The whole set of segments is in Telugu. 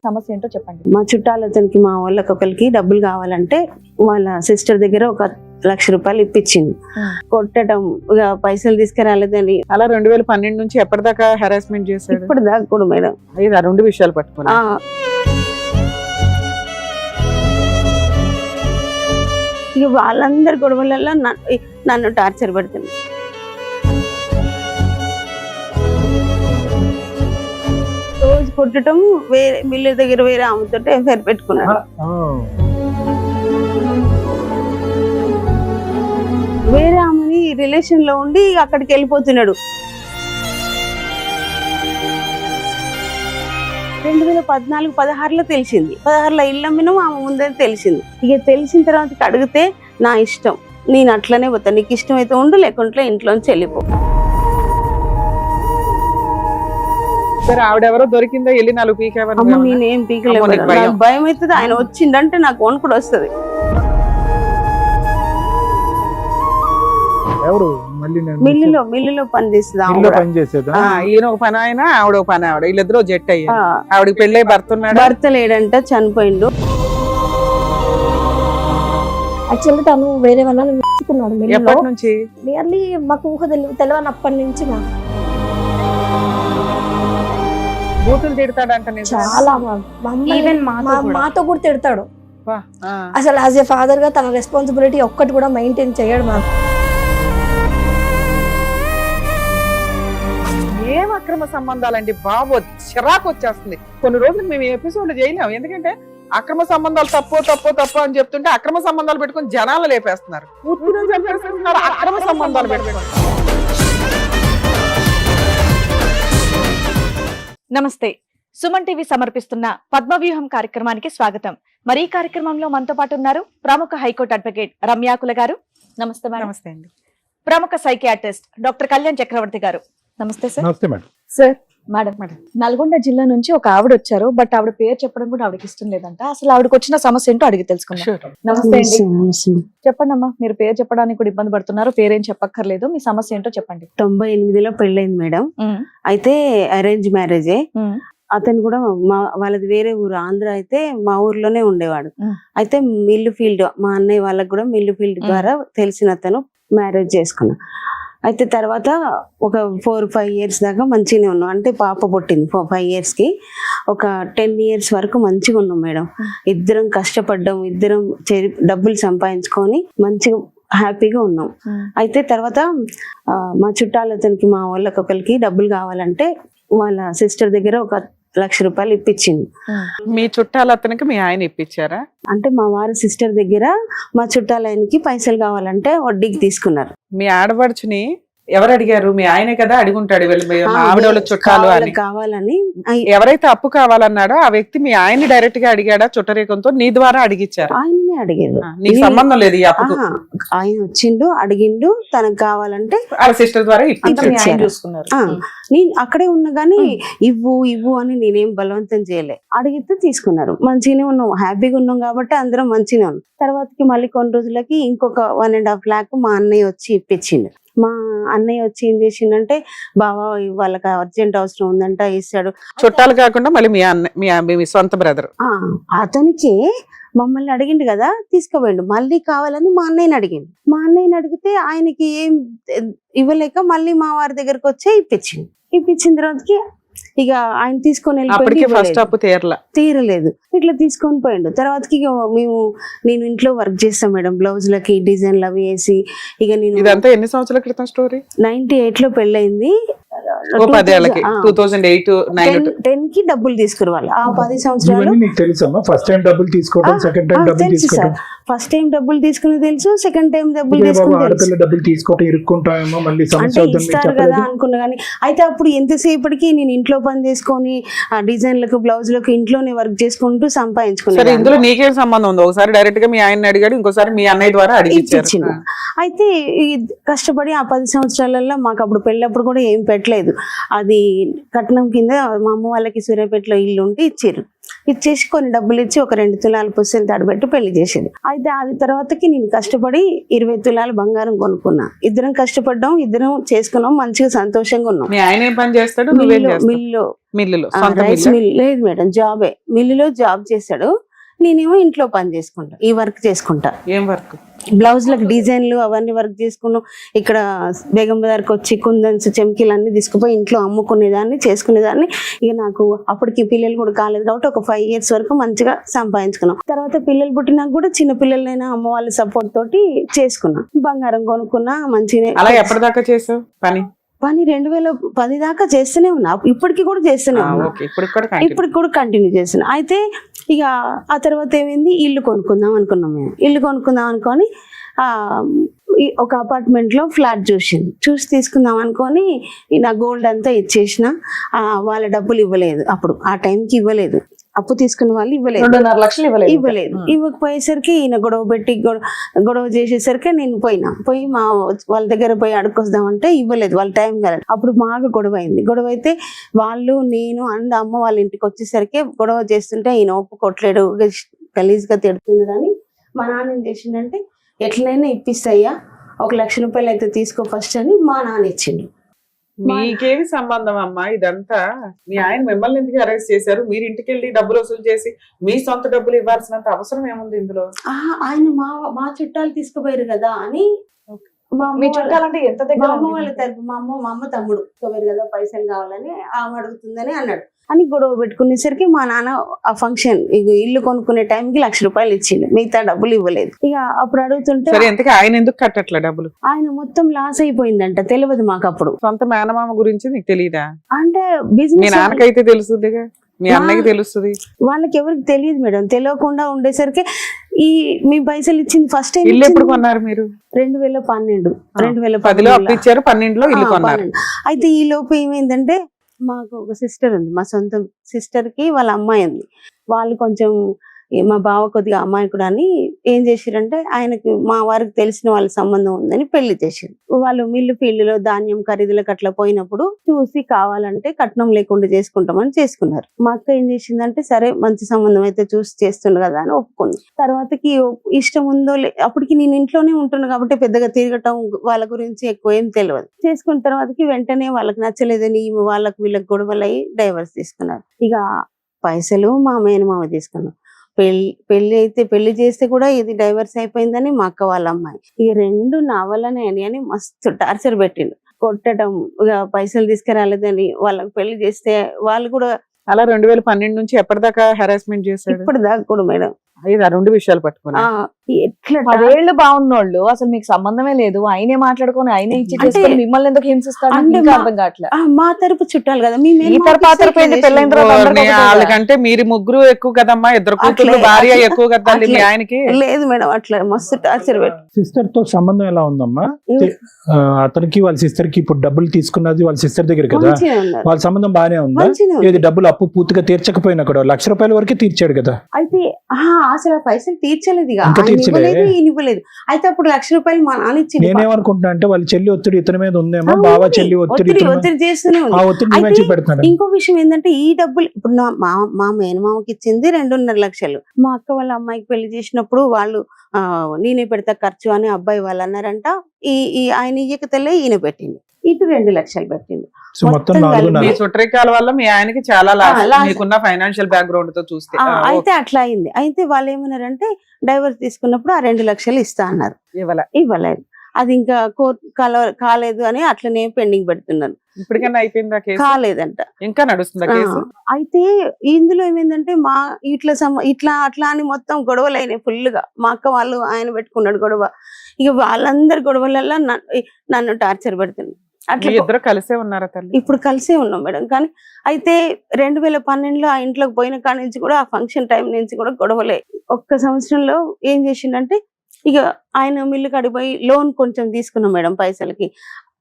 సమస్య ఏంటో చెప్పండి. మా చుట్టాలతనికి మా వాళ్ళకి ఒకరికి డబ్బులు కావాలంటే వాళ్ళ సిస్టర్ దగ్గర 1,00,000 రూపాయలు ఇప్పించింది. కొట్టడం, ఇక పైసలు తీసుకురాలేదని అలా 2012 నుంచి ఎప్పటిదాకా హెరాస్మెంట్ చేశాడు? ఇప్పుడు దాకా కూడా మేడం. ఇది ఆ రెండు విషయాలు పట్టుకున్నా. ఇక వాళ్ళందరి గొడవలలో నన్ను టార్చర్ పెడుతుంది. రోజు కొట్టడం, వేరే మిల్లు దగ్గర వేరే ఆమెతో ఎఫ్ఐఆర్ పెట్టుకున్నాడు. వేరే ఆమెని రిలేషన్ లో ఉండి అక్కడికి వెళ్ళిపోతున్నాడు. 2014-16లో తెలిసింది. 16లో ఇల్లు అమ్మినాం, ఆమె ముందే తెలిసింది. ఇక తెలిసిన తర్వాత అడిగితే నా ఇష్టం, నేను అట్లనే పోతా, నీకు ఇష్టం అయితే ఉండు, లేకుంటే ఇంట్లోంచి వెళ్ళిపో. సరే, ఆవిడెవరో దొరికిందా? వెళ్ళి 4 పీకేవా? నేనేం పీకలేదు, నాకు భయం అవుతుంది. ఆయన వచ్చిందంటే నాకు వణుకుడు వస్తుంది. మిల్లులో పని చేస్తుంది. ఈయన ఒక పని ఆయన, ఆవిడ ఒక పని ఆవిడ, వీళ్ళిద్దరూ జట్ అయ్యారు. ఆవిడకి పెళ్ళై భర్త లేడంట, చనిపోయిండు. యాక్చువల్లీ తను వేరే వాళ్ళని మెచ్చుకున్నాడు. ఎప్పటి నుంచి? నియర్లీ మాకు ఊహ తెలియనప్పటి నుంచి బూతులు తిడతాడంట. చాలా మాతో కూడా తిడతాడు. అసలు యాజ్ ఏ ఫాదర్ గా తన రెస్పాన్సిబిలిటీ ఒక్కటి కూడా మెయింటైన్ చేయడు. మాకు ఏం అక్రమ సంబంధాలండి బాబు, చిరాకు వచ్చేస్తుంది. కొన్ని రోజులు మేము ఎపిసోడ్ చేయలేము, ఎందుకంటే అక్రమ సంబంధాలు తప్పు అని చెప్తుంటే అక్రమ సంబంధాలు పెట్టుకుని జనాలు లేపేస్తున్నారు. అక్రమ సంబంధాలు పెట్టుకుని. నమస్తే, సుమన్ టీవీ సమర్పిస్తున్న పద్మవ్యూహం కార్యక్రమానికి స్వాగతం. మరి ఈ కార్యక్రమంలో మనతో పాటు ఉన్నారు ప్రముఖ హైకోర్టు అడ్వకేట్ రమ్యాకుల గారు. నమస్తే మేడం. నమస్తే అండి. ప్రముఖ సైకియాట్రిస్ట్ డాక్టర్ కళ్యాణ్ చక్రవర్తి గారు. నమస్తే సార్. నమస్తే మేడం. సార్, మేడం నల్గొండ జిల్లా నుంచి ఒక ఆవిడ వచ్చారు, బట్ ఆవిడ పేరు చెప్పడం కూడా ఆవిడకి ఇష్టం లేదంట. అసలు ఆవిడకి వచ్చిన సమస్య ఏంటో అడిగి తెలుసుకున్నాం. నమస్తే అండి. చెప్పండి అమ్మా, మీరు పేరు చెప్పడానికి కూడా ఇబ్బంది పడుతున్నారు. పేరేం చెప్పక్కర్లేదు, మీ సమస్య ఏంటో చెప్పండి. 98లో పెళ్ళైంది మేడం. అయితే అరేంజ్ మ్యారేజే. అతను కూడా వాళ్ళది వేరే ఊరు, ఆంధ్ర. అయితే మా ఊర్లోనే ఉండేవాడు. అయితే మిల్లు ఫీల్డ్, మా అన్నయ్య వాళ్ళకి కూడా మిల్లు ఫీల్డ్ ద్వారా తెలిసిన అతను మ్యారేజ్ చేసుకున్నా. అయితే తర్వాత ఒక 4-5 ఇయర్స్ దాకా మంచిగానే ఉన్నాం. అంటే పాప పుట్టింది 5 ఇయర్స్కి. ఒక 10 ఇయర్స్ వరకు మంచిగా ఉన్నాం మేడం. ఇద్దరం కష్టపడ్డాం, ఇద్దరం డబ్బులు సంపాదించుకొని మంచిగా హ్యాపీగా ఉన్నాం. అయితే తర్వాత మా చుట్టాలతనికి మా వాళ్ళకి ఒకరికి డబ్బులు కావాలంటే వాళ్ళ సిస్టర్ దగ్గర 1,00,000 రూపాయలు ఇప్పించింది. మీ చుట్టాలతనికి మీ ఆయన ఇప్పించారా? అంటే మా వారి సిస్టర్ దగ్గర మా చుట్టాలకి పైసలు కావాలంటే వడ్డీకి తీసుకున్నారు. మీ ఆడపడుచుని ఎవరు అడిగారు? మీ ఆయనే కదా అడుగుంటాడు, ఆవిడ వాళ్ళ చుట్టాలు అని కావాలని. ఎవరైతే అప్పు కావాలన్నాడో ఆ వ్యక్తి మీ ఆయన్ని డైరెక్ట్ గా అడిగాడా? చుట్టరేకంతో నీ ద్వారా అడిగిచ్చారు? ఆయననే అడిగారు. నీకు సంబంధం లేదు. ఆయన వచ్చిండు, అడిగిండు, తనకు కావాలంటే సిస్టర్ ద్వారా చూసుకున్నారు. నేను అక్కడే ఉన్నా గానీ ఇవ్వు అని నేనేం బలవంతం చేయలే. అడిగితే తీసుకున్నారు. మంచిగానే ఉన్నాం, హ్యాపీగా ఉన్నాం కాబట్టి అందరం మంచిగానే ఉన్నాం. తర్వాతకి మళ్ళీ కొన్ని రోజులకి ఇంకొక 1.5 lakh మా అన్నయ్య వచ్చి ఇప్పించిండు. మా అన్నయ్య వచ్చి ఏం చేసిండంటే, బావా వాళ్ళకి అర్జెంట్ అవసరం ఉందంట, ఇస్తాడు. చుట్టాలు కాకుండా మళ్ళీ మీ సొంత బ్రదర్ అతనికి మమ్మల్ని అడిగిండు కదా, తీసుకుపోయిండు. మళ్ళీ కావాలని మా అన్నయ్యని అడిగిండు. మా అన్నయ్యని అడిగితే ఆయనకి ఏం ఇవ్వలేక మళ్ళీ మా వారి దగ్గరకు వచ్చే ఇప్పించిన తర్వాతకి ఇక ఆయన తీసుకొని తీరలేదు, ఇట్లా తీసుకొని పోయిండు. తర్వాతకి నేను ఇంట్లో వర్క్ చేస్తాను మేడం, బ్లౌజులకి డిజైన్లు అవి వేసి. ఇక నేను ఇదంతా ఎన్ని సంవత్సరాల క్రితం స్టోరీ? 98లో పెళ్ళయింది. 10కి డబ్బులు తీసుకురావాలి. ఆ 10 సంవత్సరాలు ఫస్ట్ టైం డబ్బులు తీసుకోవడం, సెకండ్ టైం డబ్బులు తీసుకోవడం. ఫస్ట్ టైం డబ్బులు తీసుకుని తెలుసు, సెకండ్ టైం డబ్బులు తీసుకోవడం ఇరుక్కుంటామేమో, మళ్ళీ ఇస్తారు కదా అనుకున్నా. కానీ అయితే అప్పుడు ఎంతసేపటికి నేను ఇంట్లో పని చేసుకొని ఆ డిజైన్లకు బ్లౌజులకు ఇంట్లోనే వర్క్ చేసుకుంటూ సంపాదించుకున్నాను. ఇందులో నీకేం సంబంధం ఉంది? ఒకసారి డైరెక్ట్ గా మీ ఆయన అడిగాడు, ఇంకోసారి మీ అన్నయ్య ద్వారా అడిగించారు. అయితే కష్టపడి ఆ 10 సంవత్సరాలలో మాకు అప్పుడు పెళ్ళప్పుడు కూడా ఏం పెట్టలేదు. అది కట్నం కింద మా అమ్మ వాళ్ళకి సూర్యాపేటలో ఇల్లు ఉంటే ఇచ్చారు. ఇచ్చేసి కొన్ని డబ్బులు ఇచ్చి ఒక 2 తులాలు పుస్తలు తడబెట్టి పెళ్లి చేసేది. అయితే అది తర్వాతకి నేను కష్టపడి 20 తులాలు బంగారం కొనుక్కున్నా. ఇద్దరం కష్టపడ్డాం, ఇద్దరం చేసుకున్నాం, మంచిగా సంతోషంగా ఉన్నాం. మీ ఆయన ఏం పని చేస్తాడు? నువ్వేం చేస్తావు? మిల్లులో సొంత రైస్ మిల్లా? మిల్ లేదు మేడం, జాబే. మిల్లులో జాబ్ చేస్తాడు, నేనేమో ఇంట్లో పని చేసుకుంటా, ఈ వర్క్ చేసుకుంటా. ఏం వర్క్? బ్లౌజ్లకు డిజైన్లు అవన్నీ వర్క్ చేసుకున్నాం. ఇక్కడ బేగం బజార్కి వచ్చి కుందన్స్ చెమ్కీలు అన్ని తీసుకుపోయి ఇంట్లో అమ్ముకునేదాన్ని, చేసుకునేదాన్ని. ఇక నాకు అప్పటికి పిల్లలు కూడా కాలేదు కాబట్టి ఒక 5 years వరకు మంచిగా సంపాదించుకున్నాం. తర్వాత పిల్లలు పుట్టినాక కూడా చిన్న పిల్లలైనా అమ్మ వాళ్ళ సపోర్ట్ తోటి చేసుకున్నాం. బంగారం కొనుక్కున్నా మంచిగా. అలా ఎప్పటిదాకా చేసావు పని? 2010 దాకా చేస్తూనే ఉన్నా, ఇప్పటికి కూడా చేస్తూనే ఉన్నా, ఇప్పటికి కూడా కంటిన్యూ చేస్తున్నా. అయితే ఇక ఆ తర్వాత ఏమైంది, ఇల్లు కొనుక్కుందాం అనుకున్నాం. మేము ఇల్లు కొనుక్కుందాం అనుకొని ఒక అపార్ట్మెంట్ లో ఫ్లాట్ చూసి తీసుకుందాం అనుకొని నా గోల్డ్ అంతా ఇచ్చేసిన. వాళ్ళ డబ్బులు ఇవ్వలేదు, అప్పుడు ఆ టైంకి ఇవ్వలేదు. అప్పు తీసుకున్న వాళ్ళు ఇవ్వలేదు, 2.5 లక్షలు ఇవ్వలేదు. ఇవ్వకపోయేసరికి ఈయన గొడవ పెట్టి గొడవ చేసేసరికి నేను పోయి మా వాళ్ళ దగ్గర పోయి అడుక్కొద్దామంటే ఇవ్వలేదు, వాళ్ళ టైం కాలేదు. అప్పుడు బాగా గొడవ అయింది. గొడవ అయితే వాళ్ళు నేను అమ్మ వాళ్ళ ఇంటికి వచ్చేసరికి గొడవ చేస్తుంటే ఈయన ఒప్పుకోట్లేడు, గలీజ్గా తిడుతున్నాడని మా నాన్న ఏం చేసిండంటే ఎట్లయినా ఇప్పిస్తాయ్యా, 1 లక్ష రూపాయలు అయితే తీసుకో ఫస్ట్ అని మా నాన్న ఇచ్చిండు. మీకేమి సంబంధం అమ్మా ఇదంతా? మీ ఆయన మిమ్మల్ని ఎందుకు అరెస్ట్ చేశారు? మీరు ఇంటికి వెళ్ళి డబ్బులు వసూలు చేసి మీ సొంత డబ్బులు ఇవ్వాల్సినంత అవసరం ఏముంది ఇందులో? ఆయన మా చుట్టాలు తీసుకుపోయారు కదా అని. మీ చుట్టాలంటే ఎంత దగ్గర? మా అమ్మ వాళ్ళ తరపు మా అమ్మ తమ్ముడు తీసుకుపోయారు కదా, పైసలు కావాలని ఆమె అడుగుతుందని అన్నాడు అని గొడవ పెట్టుకునేసరికి మా నాన్న ఆ ఫంక్షన్ ఇల్లు కొనుక్కునే టైంకి 1 లక్ష రూపాయలు ఇచ్చిండు, మిగతా డబ్బులు ఇవ్వలేదు. ఇక అప్పుడు అడుగుతుంటే ఆయన ఎందుకు కట్టట్లే డబ్బులు? ఆయన మొత్తం లాస్ అయిపోయిందంట, తెలియదు మాకు అప్పుడు. సొంత మేనమామ గురించి నీకు తెలీదా? అంటే మీ బిజినెస్ నాన్నకైతే తెలుస్తుందిగా, మీ అన్నకి తెలుస్తుంది. వాళ్ళకి ఎవరికి తెలియదు మేడం. తెలియకుండా ఉండేసరికి మీ పైసలు ఇచ్చింది ఫస్ట్ టైం. ఇల్లు ఎప్పుడు కొన్నారు మీరు? 2012 2010లో అప్పు ఇచ్చారు, 12లో ఇల్లు కొన్నారు. అయితే ఈ లోపు ఏమైందంటే మాకు ఒక సిస్టర్ ఉంది, మా సొంత సిస్టర్ కి వాళ్ళ అమ్మాయి ఉంది. వాళ్ళు కొంచెం మా బావ కొద్దిగా అమాయకుడు అని ఏం చేసిరంటే ఆయనకి మా వారికి తెలిసిన వాళ్ళ సంబంధం ఉందని పెళ్లి చేసిరు. వాళ్ళు మిల్లు ఫీల్డ్లో ధాన్యం ఖరీదులకు అట్లా పోయినప్పుడు చూసి కావాలంటే కట్నం లేకుండా చేసుకుంటామని చేసుకున్నారు. మా అక్క ఏం చేసిందంటే సరే మంచి సంబంధం అయితే చూసి చేస్తుండ కదా అని ఒప్పుకుంది. తర్వాతకి ఇష్టం ఉందో అప్పటికి నేను ఇంట్లోనే ఉంటున్నా కాబట్టి పెద్దగా తిరగటం వాళ్ళ గురించి ఎక్కువ ఏం తెలియదు. చేసుకున్న తర్వాతకి వెంటనే వాళ్ళకి నచ్చలేదని వాళ్ళకి వీళ్ళకి గొడవలయ్యి డైవర్స్ తీసుకున్నారు. ఇక పైసలు మా మేనమామ తీసుకున్నాం. పెళ్లి చేస్తే కూడా ఇది డైవర్స్ అయిపోయిందని మా అక్క వాళ్ళ అమ్మాయి. ఇక 2 నా వల్లనే అని మస్తు టార్చర్ పెట్టిండు, కొట్టడం, ఇక పైసలు తీసుకురాలేదని. వాళ్ళకి పెళ్లి చేస్తే వాళ్ళు కూడా అలా 2012 నుంచి ఎప్పటిదాకా హెరాస్మెంట్ చేశాడు? ఇప్పటిదాకా కూడా మేడం. ఆ 2 విషయాలు పట్టుకున్నా. ఎట్లా 10 ఏళ్ళు బాగున్నోళ్ళు అసలు మీకు సంబంధమే లేదు, ఆయనే మాట్లాడుకొని ఆయనే ఇచ్చి చేసుకొని మిమ్మల్ని ఎందుకు హింసిస్తాడు నాకు అర్థం కావట్లేదు. మా తరపు చుట్టాలు కదా, వాళ్ళకంటే మీరు ముగ్గురు ఎక్కువ కదమ్మా, 2 కూతురు భార్య ఎక్కువ కదా మీ ఆయనకి. లేదు మేడం, అట్లా మస్తు టార్చర్ పెట్టి. సిస్టర్ తో సంబంధం ఎలా ఉందమ్మా? అతనికి వాళ్ళ సిస్టర్ కి ఇప్పుడు డబ్బులు తీసుకున్నది వాళ్ళ సిస్టర్ దగ్గర కదా, వాళ్ళ సంబంధం బానే ఉందా? ఏది డబ్బులు అప్పు పూర్తిగా తీర్చకపోయినా కూడా 1 లక్ష రూపాయల వరకే తీర్చాడు కదా. అయితే అసలు ఆ పైసలు తీర్చలేదు, ఇవ్వలేదు. అయితే అప్పుడు 1 లక్ష రూపాయలు మా నాన్న ఇచ్చింది. నేనేమనుకుంటున్నా అంటే వాళ్ళ చెల్లి ఒత్తిడి ఇతని మీద ఉందేమో, బావ చెల్లి ఒత్తిడి చేస్తూనే ఉంది. ఇంకో విషయం ఏంటంటే ఈ డబ్బులు ఇప్పుడు మా మేనమామకి ఇచ్చింది 2.5 లక్షలు. మా అక్క వాళ్ళ అమ్మాయికి పెళ్లి చేసినప్పుడు వాళ్ళు నేనే పెడతా ఖర్చు అని అబ్బాయి వాళ్ళు అన్నారంట. ఆయన ఇయ్యక తెల్ల ఈయన పెట్టిండు, ఇటు 2 లక్షలు పెట్టిండు. మీ చుట్టరికాల వల్ల మీ ఆయనకి చాలా మీకున్న ఫైనాన్షియల్ బ్యాక్గ్రౌండ్ తో చూస్తే అయితే అట్లా అయింది. అయితే వాళ్ళు ఏమన్నారంటే డైవర్స్ తీసుకున్నప్పుడు ఆ 2 లక్షలు ఇస్తా అన్నారు, ఇవ్వలేదు. అది ఇంకా కోర్టు కాలేదు అని అట్లనే పెండింగ్ పెడుతున్నారు. ఇప్పటికైనా అయిపోయిందా? కాలేదంట, ఇంకా నడుస్తుందా కేసు? అయితే ఇందులో ఏమైందంటే మా ఇట్లా అట్లా అని మొత్తం గొడవలు అయినాయి ఫుల్ గా. మా అక్క వాళ్ళు ఆయన పెట్టుకున్నాడు గొడవ. ఇక వాళ్ళందరి గొడవలలో నన్ను టార్చర్ పెడుతున్నాడు. అట్లా ఇద్దరు కలిసే ఉన్నారా తల్లి? ఇప్పుడు కలిసే ఉన్నాం మేడం. కానీ అయితే 2012లో ఆ ఇంట్లోకి పోయిన కాడి నుంచి కూడా ఆ ఫంక్షన్ టైం నుంచి కూడా గొడవలే. 1 సంవత్సరంలో ఏం చేసిండంటే ఇక ఆయన మిల్లు కడిపోయి లోన్ కొంచెం తీసుకున్నాం మేడం.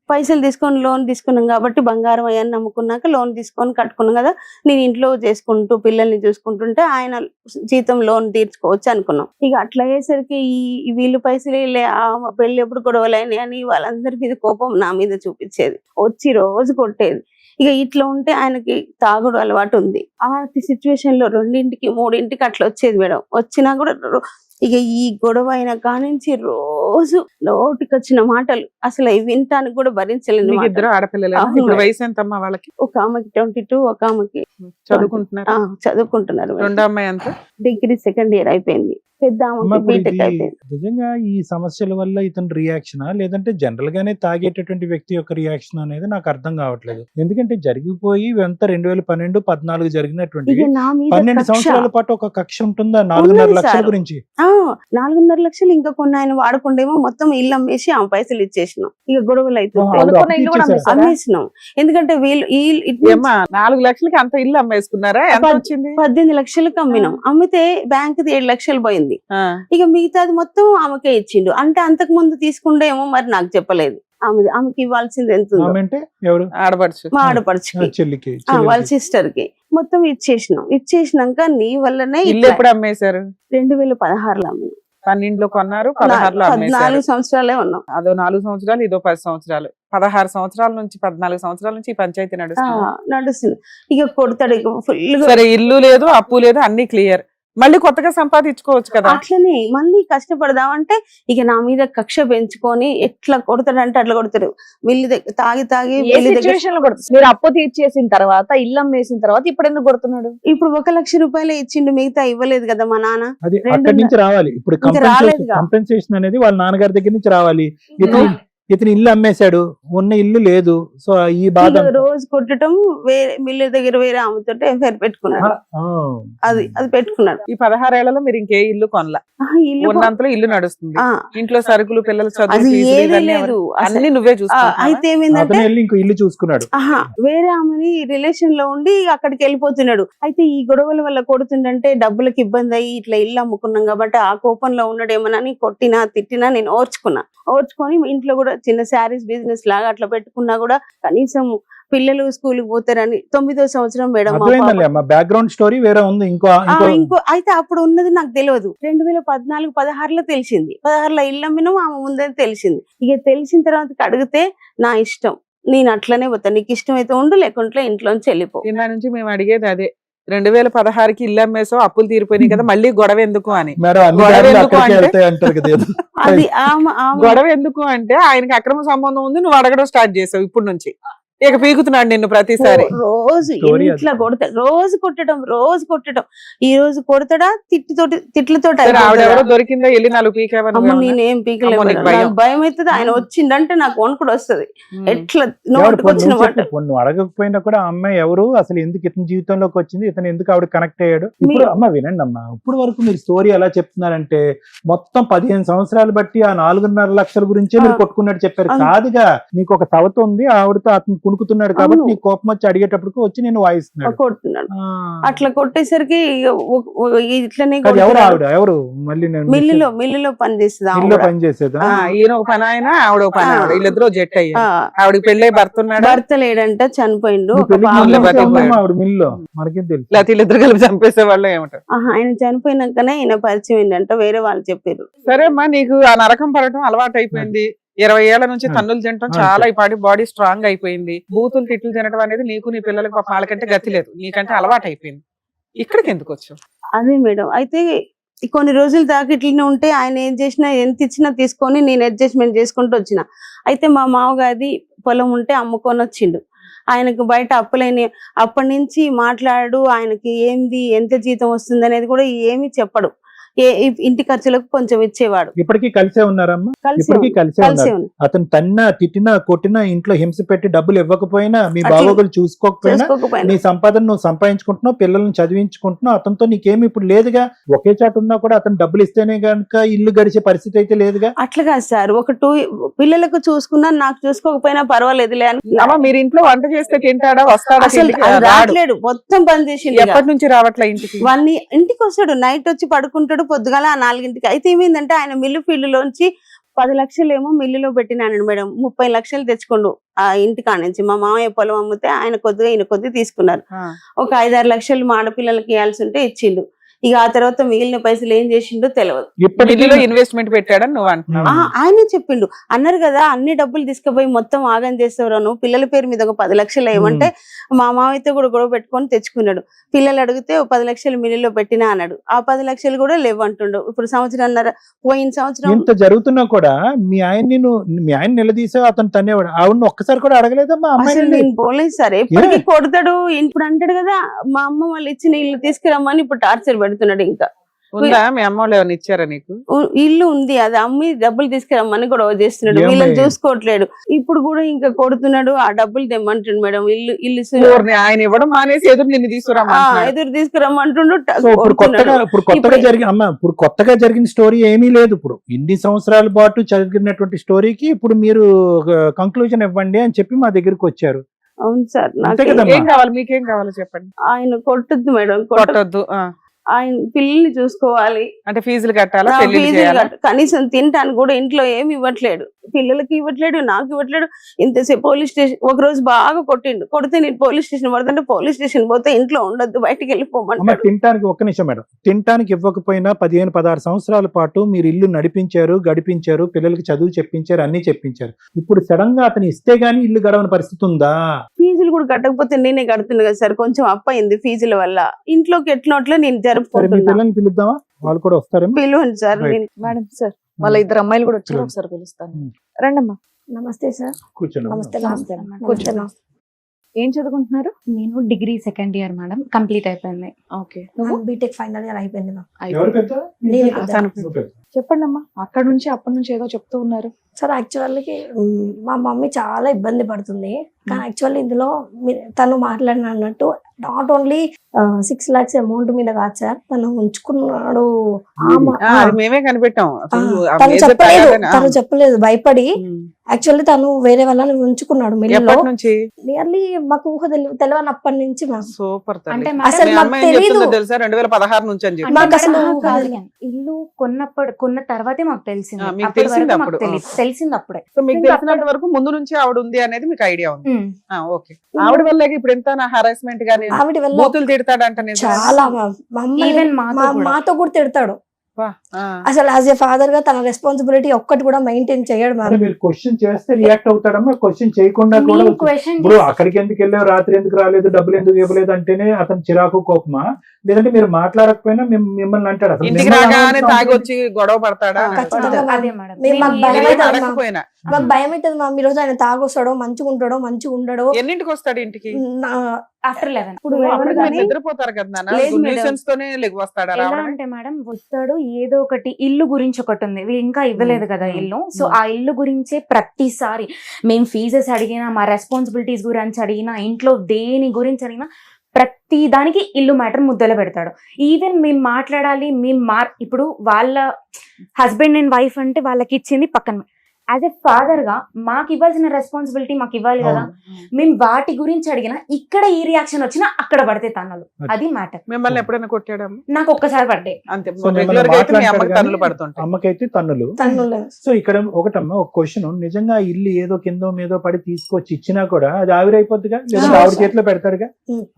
పైసలు తీసుకొని లోన్ తీసుకున్నాం కాబట్టి బంగారం అయ్యాన్ని నమ్ముకున్నాక లోన్ తీసుకొని కట్టుకున్నాం కదా. నేను ఇంట్లో చేసుకుంటూ పిల్లల్ని చూసుకుంటుంటే ఆయన జీతం లోన్ తీర్చుకోవచ్చు అనుకున్నాం. ఇక అట్లా అయ్యేసరికి వీళ్ళు పైసలు పెళ్లి ఎప్పుడు గొడవలైనాయి అని వాళ్ళందరి మీద కోపం నా మీద చూపించేది, వచ్చి రోజు కొట్టేది. ఇక ఇట్లా ఉంటే ఆయనకి తాగుడు అలవాటు ఉంది. ఆ సిచ్యువేషన్ లో 2ంటికి 3ంటికి అట్లా వచ్చేది మేడం. వచ్చినా కూడా ఇక ఈ గొడవ అయిన కానించి రోజు నోటికి వచ్చిన మాటలు అసలు అవి వినటానికి కూడా భరించలేను. మీకు ఇద్దరు ఆడపిల్లలు. అవును. ఇప్పుడు వయసు ఎంతమ్మా వాళ్ళకి? ఒక ఆమెకి 22, ఒక ఆమెకి చదువుకుంటున్నారు. చదువుకుంటున్నారు. రెండో అమ్మాయి అంతా డిగ్రీ 2nd ఇయర్ అయిపోయింది. పెద్ద అమ్మ, ఆమెకి ఇప్పుడు బీటెక్ ఇది అయిపోయింది. నిజంగా ఈ సమస్యల వల్ల ఇతని రియాక్షనా లేదంటే జనరల్ గానే తాగేటటువంటి వ్యక్తి యొక్క రియాక్షన్ అనేది నాకు అర్థం కావట్లేదు. ఎందుకంటే జరిగిపోయి ఇవంతా 2012, 14 జరిగినటువంటి ఇక నా మీద 12 కక్ష. సంవత్సరాల పాటు ఒక కక్ష ఉంటుందా? 4.5 ఉంది లక్షల సార్. గురించి 4.5 లక్షలు ఇంకా కొన్ని ఆయన వాడకుండేమో మొత్తం ఇల్లు అమ్మేసి ఆ పైసలు ఇచ్చేసినాం. ఇక గొడవలు అయితే ఆహా, కొనుక్కున్న ఇల్లు కూడా అప్పు అమ్మేసినాం. ఎందుకంటే వీళ్ళు ఏమ్మా 4 లక్షలకి అంత ఇల్లు అమ్మేసుకున్నారా? ఎంత వచ్చింది? 18 లక్షలకు అమ్మినాం. అమ్మితే బ్యాంక్ 7 లక్షలు పోయింది. ఆ. ఇక మిగతాది మొత్తం ఆమెకే ఇచ్చిండు. అంటే అంతకు ముందు తీసుకుండేమో మరి నాకు చెప్పలేదు. ఆమెకి ఇవ్వాల్సింది ఎంత ఉందో. ఆమె అంటే ఎవరు? ఆడపడుచు. మా ఆడపడుచుకి, చెల్లికి వాళ్ళ సిస్టర్ కి మొత్తం ఇచ్చేసినాం. ఇచ్చేసినాక నీ వల్లనే ఇల్లు ఎప్పుడు అమ్మేశారు? 2016లో అమ్మినాం. 12లో కొన్నారు, 16లో అమ్మేశారు. 14 సంవత్సరాలే ఉన్నాం. అదో 4 సంవత్సరాలు, ఇదో 10 సంవత్సరాలు. 16 సంవత్సరాల నుంచి 14 సంవత్సరాల నుంచి ఈ పంచాయతీ నడుస్తుంది. నడుస్తుంది. ఇక కొడతాడు ఇక ఫుల్. సరే, ఇల్లు లేదు, అప్పు లేదు, అన్ని క్లియర్. మళ్ళీ కొత్తగా సంపాదించుకోవచ్చు కదా. అట్లనే మళ్ళీ కష్టపడదామంటే ఇక నా మీద కక్ష పెంచుకొని ఎట్లా కొడతాడంటే అట్లా కొడతాడు. మిల్లి దగ్గర తాగి ఏ సిచ్యువేషన్ లో కొడుతుంది? మీరు అప్పు తీర్చేసిన తర్వాత, ఇల్లు అమ్మేసిన తర్వాత ఇప్పుడు ఎందుకు కొడుతున్నాడు? ఇప్పుడు 1 లక్ష రూపాయలు ఇచ్చిండు, మిగతా ఇవ్వలేదు కదా మా నాన్న. అది 2 అక్కడి నుంచి రావాలి. ఇప్పుడు ఇంకా రాలేదుగా. కంపెన్సేషన్ అనేది వాళ్ళ నాన్నగారి దగ్గర నుంచి రావాలి. ఇతను ఇల్లు అమ్మేశాడు, ఉన్న ఇల్లు లేదు. సో ఈ బాధ ఇక రోజు కొట్టడం, వేరే మిల్లు దగ్గర వేరే ఆమెతో ఎఫ్ఐఆర్ పెట్టుకున్నాడు. అది పెట్టుకున్నాడు. ఈ 16 ఏళ్లలో మీరు ఇంకే ఇల్లు కొనలా? ఇల్లు ఉన్నంతలో ఇల్లు నడుస్తుంది. ఆ, ఇంట్లో సరుకులు, పిల్లల అది చదువు, ఫీజులు ఏదీ ఇవన్నీ లేదు అసలు. అన్ని నువ్వే చూసుకుంటున్నావా? అయితే ఏమైందంటే అతను వెళ్ళి ఇంకో ఇల్లు చూసుకున్నాడు. వేరే ఆమెని రిలేషన్ లో ఉండి అక్కడికి వెళ్ళిపోతున్నాడు. అయితే ఈ గొడవల వల్ల కొడుతుండంటే డబ్బులకు ఇబ్బంది అయ్యి ఇట్లా ఇల్లు అమ్ముకున్నాం కాబట్టి ఆ కోపంలో ఉన్నాడేమోనని కొట్టినా తిట్టినా నేను ఓర్చుకొని ఇంట్లో కూడా చిన్న శారీస్ బిజినెస్ లాగా అట్లా పెట్టుకున్నా కూడా కనీసం పిల్లలు స్కూల్ కి పోతారని 9వ సంవత్సరం మేడం బ్యాక్గ్రౌండ్ స్టోరీ వేరే ఉంది. ఇంకో అయితే అప్పుడు ఉన్నది నాకు తెలియదు. 2014, 16లో తెలిసింది. 16లో ఇల్లు అమ్మినాం, ఆమె ముందని తెలిసింది. ఇక తెలిసిన తర్వాత అడిగితే నా ఇష్టం, నేను అట్లనే పోతా, నీకు ఇష్టం అయితే ఉండు, లేకుంటే ఇంట్లోంచి వెళ్ళిపో. ఇందా నుంచి మేము అడిగేది అదే. 2016కి ఇల్లు అమ్మేసో అప్పులు తీరిపోయినాయి కదా, మళ్ళీ గొడవ ఎందుకు అని. అది గొడవ ఎందుకు అంటే ఆయనకి అక్రమ సంబంధం ఉంది, నువ్వు అడగడం స్టార్ట్ చేసావు. ఇప్పుడు నుంచి ఇక పీకుతున్నాడు నిన్ను ప్రతిసారి. రోజు ఇంట్లో కొడతాడు, రోజు కొట్టడం. ఈ రోజు కొడతాడా, తిట్లతో ఆవిడెవరో దొరికిందా, వెళ్ళి 4 పీకేవని? నేనేం పీకలేదు, భయం అవుతుంది. ఆయన వచ్చిందంటే నాకు వణుకుడు వస్తుంది. ఎట్లా నోటికి వచ్చిన మాట. నువ్వు అడగకపోయినా కూడా అమ్మాయి ఎవరు, అసలు ఎందుకు ఇతని జీవితంలోకి వచ్చింది, ఇతను ఎందుకు ఆవిడ కనెక్ట్ అయ్యాడు. ఇప్పుడు అమ్మ వినండి అమ్మా, ఇప్పుడు వరకు మీరు స్టోరీ ఎలా చెప్తున్నారంటే మొత్తం 15 సంవత్సరాలు బట్టి ఆ 4.5 లక్షల గురించే మీరు కొట్టుకున్నట్టు చెప్పారు. కాదుగా, నీకు ఒక సవత ఉంది, ఆవిడతో అతను కునుకుతున్నాడు కాబట్టి నీ కోపం వచ్చి అడిగేటప్పటికి వచ్చి నేను వాయిస్తున్నాడు, కొడుతున్నాడు. అట్లా కొట్టేసరికి ఇట్లనే ఎవరు మళ్ళీ మిల్లులో పనిచేసేదా? ఈయన ఒక పని ఆయన, ఆవిడ ఒక పని ఆవిడ, వీళ్ళిద్దరూ జెట్ అయ్యారు. ఆవిడకి పెళ్ళై భర్త లేడంట, చనిపోయిండు. ఆవిడ మిల్లు మనకేం తెలుసు. లేకపోతే వీళ్ళిద్దరు కలిపి చంపేసే వాళ్ళు ఏమంటారు? ఆయన చనిపోయినాకనే ఈయన పరిచయం ఏంటంట, వేరే వాళ్ళు చెప్పారు. సరే అమ్మా, నీకు ఆ నరకం పడటం అలవాటు అయిపోయింది. 20 ఏళ్ల నుంచి తన్నులు తినటం చాలా, ఈ పాటి బాడీ స్ట్రాంగ్ అయిపోయింది. బూతులు తిట్లు తినడం అనేది నీకు నీ పిల్లలకి వాళ్ళకంటే గతి లేదు, నీకంటే అలవాటు అయిపోయింది. ఇక్కడికి ఎందుకు వచ్చావు? అదే మేడం, అయితే కొన్ని రోజులు దాకా ఇట్లనే ఉంటే ఆయన ఏం చేసినా, ఎంత ఇచ్చినా తీసుకొని నేను అడ్జస్ట్మెంట్ చేసుకుంటూ వచ్చిన. అయితే మా మామగారి పొలం ఉంటే అమ్ముకొని వచ్చిండు. ఆయనకు బయట అప్పులైన అప్పటి నుంచి మాట్లాడు, ఆయనకి ఏంది, ఎంత జీతం వస్తుంది అనేది కూడా ఏమి చెప్పడు. ఇంటి ఖర్చులకు కొంచెం ఇచ్చేవాడు. ఇప్పటికీ కలిసే ఉన్నారమ్మా? ఇప్పటికీ కలిసే ఉన్నారు. అతను తన్నా, తిట్టినా, కొట్టినా, ఇంట్లో హింస పెట్టి డబ్బులు ఇవ్వకపోయినా, మీ బాగోగులు చూసుకోకపోయినా, నీ సంపాదన నువ్వు సంపాదించుకుంటున్నావు, పిల్లల్ని చదివించుకుంటున్నావు, అతనితో నీకేమి ఇప్పుడు లేదుగా. ఒకే చాటు ఉన్నా కూడా అతను డబ్బులు ఇస్తేనే గనుక ఇల్లు గడిచే పరిస్థితి అయితే లేదుగా. అట్లా కాదు సార్, ఒక 2 పిల్లలకు చూసుకున్నా, నాకు చూసుకోకపోయినా పర్వాలేదులే అని. మీరు ఇంట్లో వంట చేస్తే తింటాడా, వస్తాడా? రావట్లేదు, మొత్తం బంద్ చేసి. ఎప్పటి నుంచి రావట్లే ఇంటికి? ఇంటికి వస్తాడు, నైట్ వచ్చి పడుకుంటాడు, పొద్దుగాల 4ంటికి. అయితే ఏమైందంటే ఆయన మిల్లు ఫీల్డ్ లోంచి 10 లక్షలు ఏమో మిల్లులో పెట్టినాను మేడం, 30 లక్షలు తెచ్చుకోండు ఆ ఇంటి కాడ నుంచి. మా మామయ్య పొలం అమ్మితే ఆయన కొద్దిగా ఈయన కొద్దిగా తీసుకున్నారు. ఒక 5-6 లక్షలు మా ఆడపిల్లలకి ఇవ్వాల్సి ఉంటే ఇచ్చిండు. ఇక ఆ తర్వాత మిగిలిన పైసలు ఏం చేసిండో తెలియదు. ఇప్పటికీ ఇన్వెస్ట్మెంట్ పెట్టాడని నువ్వు అంటున్నావు. ఆయనే చెప్పిండు. అన్నారు కదా అన్ని డబ్బులు తీసుకుపోయి మొత్తం ఆగం చేస్తావు నువ్వు, పిల్లల పేరు మీద ఒక 10 లక్షలు ఏమంటే మా మామయ్యతో కూడా గొడవ పెట్టుకొని తెచ్చుకున్నాడు. పిల్లలు అడిగితే 10 లక్షలు మిల్లులో పెట్టినా అన్నాడు. ఆ 10 లక్షలు కూడా లేవంటుండు. ఇప్పుడు సంవత్సరంన్నర పోయిన సంవత్సరం ఇంత జరుగుతున్నా కూడా మీ ఆయన నిలదీసా అతను తనేవాడు. ఆవిడని ఒక్కసారి కూడా అడగలేదమ్మా అసలు అమ్మాయి? నేను పోలేదు సార్, ఎప్పటికీ కొడతాడు. ఇప్పుడు అంటాడు కదా మా అమ్మ వాళ్ళు ఇచ్చిన ఇల్లు తీసుకురమ్మని ఇప్పుడు టార్చర్ పెడుతున్నాడు. ఇంకా ఉందా మీ అమ్మ వాళ్ళు ఏమైనా ఇచ్చారా నీకు? ఇల్లు ఉంది, అది అమ్మి డబ్బులు తీసుకురమ్మని గొడవ చేస్తున్నాడు. ఏమ్మా వీళ్ళని చూసుకోవట్లేడు. ఇప్పుడు కూడా ఇంకా కొడుతున్నాడు. ఆ డబ్బులు తెమ్మంటుండు మేడం. ఇల్లు ఆయన ఇవ్వడం మానేసి ఎదురు నిన్ను తీసుకురమ్మంటున్నాడు. ఎదురు తీసుకురమ్మంటుండు. సో ఇప్పుడు కొత్తగా జరిగిన స్టోరీ ఏమీ లేదు. ఇప్పుడు ఇన్ని సంవత్సరాల పాటు జరిగినటువంటి స్టోరీకి ఇప్పుడు మీరు కంక్లూజన్ ఇవ్వండి అని చెప్పి మా దగ్గరికి వచ్చారు. అవును సార్, అంతే నాకు కదమ్మా? ఏం కావాలి, మీకేం కావాలో చెప్పండి. ఆయన కొట్టద్దు మేడం, కొట్టొద్దు. ఆయన పిల్లల్ని చూసుకోవాలి. అంటే ఫీజులు కట్టాలా, నా పెళ్లి ఫీజులు చేయాలా? కనీసం తినటానికి కూడా ఇంట్లో ఏమి ఇవ్వట్లేడు. పిల్లలకి ఇవ్వట్లేడు, నాకు ఇవ్వట్లేడు. ఇంతసేపు పోలీస్ స్టేషన్ ఒక రోజు బాగా కొట్టిండు. కొడితే నేను పోలీస్ స్టేషన్ పడుతుంటే పోలీస్ స్టేషన్ పోతే ఇంట్లో ఉండొద్దు, బయటికి వెళ్ళిపోమంటాడు. తినటానికి ఒక్క నిమిషం మేడం, తినటానికి ఇవ్వకపోయినా 15-16 సంవత్సరాల పాటు మీరు ఇల్లు నడిపించారు, గడిపించారు, పిల్లలకి చదువు చెప్పించారు, అన్ని చెప్పించారు. ఇప్పుడు సడన్ గా అతను ఇస్తే గానీ ఇల్లు గడవని పరిస్థితి ఉందా? ఫీజులు కూడా కట్టకపోతే నేనే కడుతున్నా కదా సార్. కొంచెం అప్ అయింది ఫీజుల వల్ల. ఇంట్లోకి ఎట్లా నేను మీ జరుపుకుంటున్నా. పిల్లల్ని పిలుద్దామా, వాళ్ళు కూడా వస్తారేమో. పిలువండి సార్. Right. మేడం సార్, వాళ్ళ 2 అమ్మాయిలు కూడా వచ్చారు, ఒకసారి పిలుస్తాను. రండమ్మా. నమస్తే సార్. కూర్చోండి. నమస్తే. నమస్తే. కూర్చున్నా. ఏం చదువుకుంటున్నారు? నేను degree 2nd year madam, complete అయిపోయింది. ఓకే, నువ్వు బీటెక్ ఫైనల్ ఇయర్ అయిపోయింది మ్యామ్. ఎవరు పెద్ద? నేనే పెద్ద. నువ్వు పెద్ద. చెప్పండి అమ్మా. అక్కడ నుంచి అప్పటి నుంచి ఏదో చెప్తూ ఉన్నారు. సార్ యాక్చువల్గా మా మమ్మీ చాలా ఇబ్బంది పడుతుంది. కానీ యాక్చువల్లీ ఇందులో తను మాట్లాడిన అన్నట్టు నాట్ ఓన్లీ 6 lakhs అమౌంట్ మీద కాదు సార్, తను ఉంచుకున్నాడు. అది మేమే కనిపెట్టాం. తను చెప్పలేదు, భయపడి యాక్చువల్లీ తను వేరే వాళ్ళని ఉంచుకున్నాడు మిల్లులో. ఎప్పటి నుంచి? నియర్లీ మాకు ఊహ తెలియనప్పటి నుంచి మ్యామ్. సూపర్. అంటే అసలు మీ మాకు అమ్మాయి ఏం తెలీదు. చెప్తుందో తెలుసా? 2016 నుంచి అని చెప్పి. మాకు అసలు ఇల్లు కొన్న తర్వాతే మాకు తెలిసింది. మీకు అప్పటి తెలిసింది వరకు మాకు అప్పుడు? తెలిసింది అప్పుడే. సో మీకు తెలిసినంత వరకు ముందు నుంచి ఆవిడ ఉంది అనేది మీకు ఐడియా ఉంది. ఓకే. ఆవిడ వల్ల ఇప్పుడు ఎంత హరాస్మెంట్ గానీ ఆవిడ వల్ల బూతులు తిడతాడంట చాలా Even మాతో కూడా. మాతో కూడా తిడతాడు. అసలు యాజ్ ఏ ఫాదర్ గా తన రెస్పాన్సిబిలిటీ ఒక్కటి కూడా మెయింటైన్ చేయడు అంటే మ్యామ్. మీరు క్వశ్చన్ చేస్తే రియాక్ట్ అవుతాడమ్మా, క్వశ్చన్ చేయకుండా కూడా నేను వచ్చి- క్వశ్చన్ ఇప్పుడు అక్కడికి ఎందుకు వెళ్ళావు, రాత్రి ఎందుకు రాలేదు, డబ్బులు ఎందుకు ఇవ్వలేదు అంటేనే అతను చిరాకు కోపమా, లేదంటే మీరు మాట్లాడకపోయినా మిమ్మల్ని అంటాడు. అసలు ఇంటికి మిమ్మల్ని రాగానే అనవసరం తాగి వచ్చి గొడవ పడతాడా? ఖచ్చితంగా. అదే మేడం. మేము మాకు భయం నేనేం అవుతుంది అడగకపోయినా. మాకు భయం అవుతుంది మ్యామ్. ఈ రోజు ఆయన తాగొస్తాడో, మంచిగా ఉంటాడో, మంచిగా ఉండడో. ఎన్నింటికి వస్తాడు ఇంటికి? ఆఫ్టర్ 11. ఇప్పుడు అప్పటికి ఎవరు మీరు నిద్రపోతారు కదా నాన్న. లేదు మేడం. న్యూసెన్స్ తోనే లెగ్ వస్తాడా ఎలా రావడం? అంటే మేడం వస్తాడు, ఏదో ఒకటి ఇల్లు గురించి ఒకటి ఉంది, వీళ్ళు ఇంకా ఇవ్వలేదు కదా ఇల్లు. సో ఆ ఇల్లు గురించే ప్రతిసారి మేము ఫీజెస్ అడిగినా, మా రెస్పాన్సిబిలిటీస్ గురించి అడిగినా, ఇంట్లో దేని గురించి అడిగినా ప్రతి దానికి ఇల్లు మ్యాటర్ ముద్దలు పెడతాడు. ఈవెన్ మేము మాట్లాడాలి, ఇప్పుడు వాళ్ళ హస్బెండ్ అండ్ వైఫ్ అంటే వాళ్ళకి ఇచ్చింది పక్కన. యాజ్ ఎ ఫాదర్ గా మాకు ఇవ్వాల్సిన రెస్పాన్సిబిలిటీ మాకు ఇవ్వాలి కదా. మేము వాటి గురించి అడిగినా ఇక్కడ ఈ రియాక్షన్ వచ్చినా అక్కడ పడితే తన్నులు. అది మ్యాటర్. మిమ్మల్ని ఎప్పుడైనా కొట్టాడా? నాకు ఒక్కసారి పడ్డాయి. అంతే. సో మిమ్మల్ని రెగ్యులర్ గా అయితే మీ అమ్మకి మాట్లాడతాడు తన్నులు కానీ పడుతుంటాయి. అమ్మకైతే తన్నులు. తన్నులు. సో ఇక్కడ ఒకటమ్మా, ఒక క్వశ్చన్, నిజంగా ఇల్లు ఏదో కిందో మీదో పడి తీసుకొచ్చి ఇచ్చినా కూడా అది ఆవిరైపోద్దిగా, లేదా ఆవిడ చేతిలో పెడతాడుగా,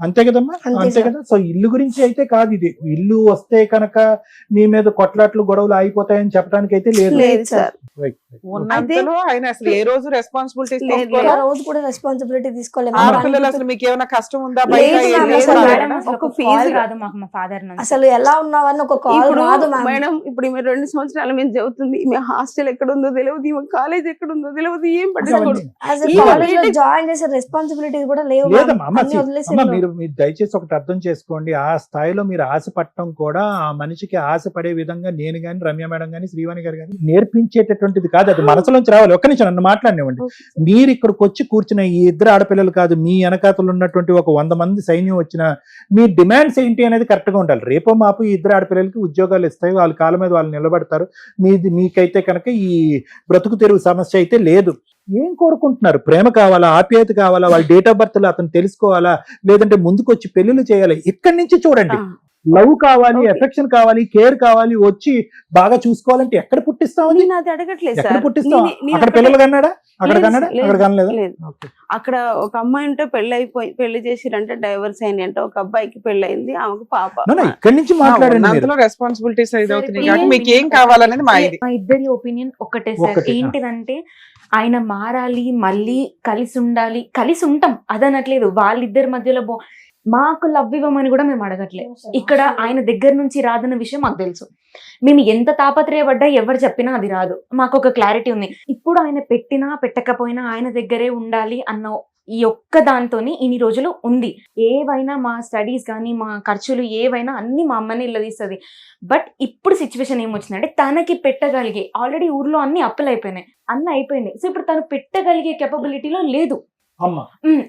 అంతే కదమ్మా? అంతే అంతే సార్. కదా. సో ఇల్లు గురించి అయితే కాదు ఇది. ఇల్లు వస్తే కనుక మీ మీద కొట్లాట్లు గొడవలు ఆగిపోతాయని చెప్పడానికి అయితే లేదు. లేదు సార్. Right. ఉన్నంతలో ఆయన అసలు ఏ రోజు రెస్పాన్సిబిలిటీస్ లేదు, తీసుకోవాలా? ఆ రోజు కూడా రెస్పాన్సిబిలిటీ తీసుకోలేదు. ఆడపిల్లలు అసలు మీకు ఏమైనా కష్టం ఉందా? బయట లేదు ఏం మేడం, లేదు అసలు అన్నాడా? మేడం అసలు ఒక ఫీజు ఫీజు రాదు మాకు మా ఫాదర్ నుంచి. అసలు ఎలా ఉన్నావని ఒక కాల్ ఇప్పుడు రాదు మ్యామ్. మేడం, ఇప్పుడు ఈమె 2 సంవత్సరాల మీద చదువుతుంది. ఈమె హాస్టల్ ఎక్కడ ఉందో తెలియదు, ఈమె కాలేజ్ ఎక్కడ ఉందో తెలియదు, ఏం పట్టించుకోడు. యాజ్ ఈ కాలేజ్ లో బీటెక్ జాయిన్ చేసే రెస్పాన్సిబిలిటీస్ కూడా లేవు మ్యామ్. లేదమ్మా. అమ్మ, అన్ని వదిలేసి అమ్మ వెళ్ళు. మీరు దయచేసి ఒకటి అర్థం చేసుకోండి. ఆ స్థాయిలో మీరు ఆశ పట్టడం కూడా ఆ మనిషికి ఆశ పడే విధంగా నేను గాని, రమ్య మేడం గాని, శ్రీవాణి గారు గాని నేర్పించేటటువంటిది కాదు. అది మనసులోంచి రావాలి. ఒక్క నిమిషం నన్ను మాట్లాడినివ్వండి. మీరు ఇక్కడికి వచ్చి కూర్చున్న ఈ 2 ఆడపిల్లలు కాదు, మీ వెనకాతలు ఉన్నటువంటి ఒక 100 మంది సైన్యం వచ్చిన మీ డిమాండ్స్ ఏంటి అనేది కరెక్ట్ గా ఉండాలి. రేపో మాపు ఈ 2 ఆడపిల్లలకి ఉద్యోగాలు ఇస్తాయి, వాళ్ళ కాళ్ళ మీద వాళ్ళు నిలబడతారు. మీకైతే కనుక ఈ బ్రతుకు తెరువు సమస్య అయితే లేదు. ఏం కోరుకుంటున్నారు? ప్రేమ కావాలా, ఆప్యాయత కావాలా, వాళ్ళ డేట్ ఆఫ్ బర్త్ అతను తెలుసుకోవాలా, లేదంటే ముందుకు వచ్చి పెళ్లిళ్ళు చేయాలి? ఇక్కడి నుంచి చూడండి. లవ్ కావాలి, ఎఫెక్షన్ కావాలి, కేర్ కావాలి, వచ్చి బాగా చూసుకోవాలంటే ఎక్కడ పుట్టిస్తామని? నేను అది అడగట్లేదు ఎక్కడ సార్. పుట్టిస్తాం? నేను అక్కడ పిల్లలు కన్నాడా? అక్కడ కన్నాడా? లేదు, అక్కడ కనలేదా? లేదు. ఓకే. అక్కడ ఒక అమ్మాయి ఉంటే పెళ్లి చేసిరంటే డైవర్స్ అయింది అంటే, ఒక అబ్బాయికి పెళ్ళయింది, ఆమెకు పాప. ఇక్కడి నుంచి మాట్లాడండి మీరు. అందులో రెస్పాన్సిబిలిటీస్ అవుతున్నాయి సరే, కాబట్టి మీకు ఏం కావాలనేది మా ఇది. మా ఇద్దరి ఒపీనియన్ ఒకటే సార్. ఒకటే. ఏంటిదంటే ఆయన మారాలి, మళ్ళీ కలిసి ఉండాలి, కలిసి ఉంటాం అదనట్లేదు. వాళ్ళిద్దరి మధ్యలో మాకు లవ్ ఇవ్వమని కూడా మేము అడగట్లేదు. ఇక్కడ ఆయన దగ్గర నుంచి రాదన్న విషయం మాకు తెలుసు. మేము ఎంత తాపత్రయపడ్డా ఎవరు చెప్పినా అది రాదు. మాకు ఒక క్లారిటీ ఉంది. ఇప్పుడు ఆయన పెట్టినా పెట్టకపోయినా ఆయన దగ్గరే ఉండాలి అన్న ఈ ఒక్క దాంతోని ఇన్ని రోజులు ఉంది. ఏవైనా మా స్టడీస్ కానీ మా ఖర్చులు ఏవైనా అన్ని మా అమ్మని ఇల్లదీస్తుంది. బట్ ఇప్పుడు సిచ్యువేషన్ ఏమొచ్చిందంటే తనకి పెట్టగలిగే, ఆల్రెడీ ఊర్లో అన్ని అప్పులు అయిపోయినాయి, అన్నీ అయిపోయినాయి. సో ఇప్పుడు తను పెట్టగలిగే కెపబిలిటీలో లేదు.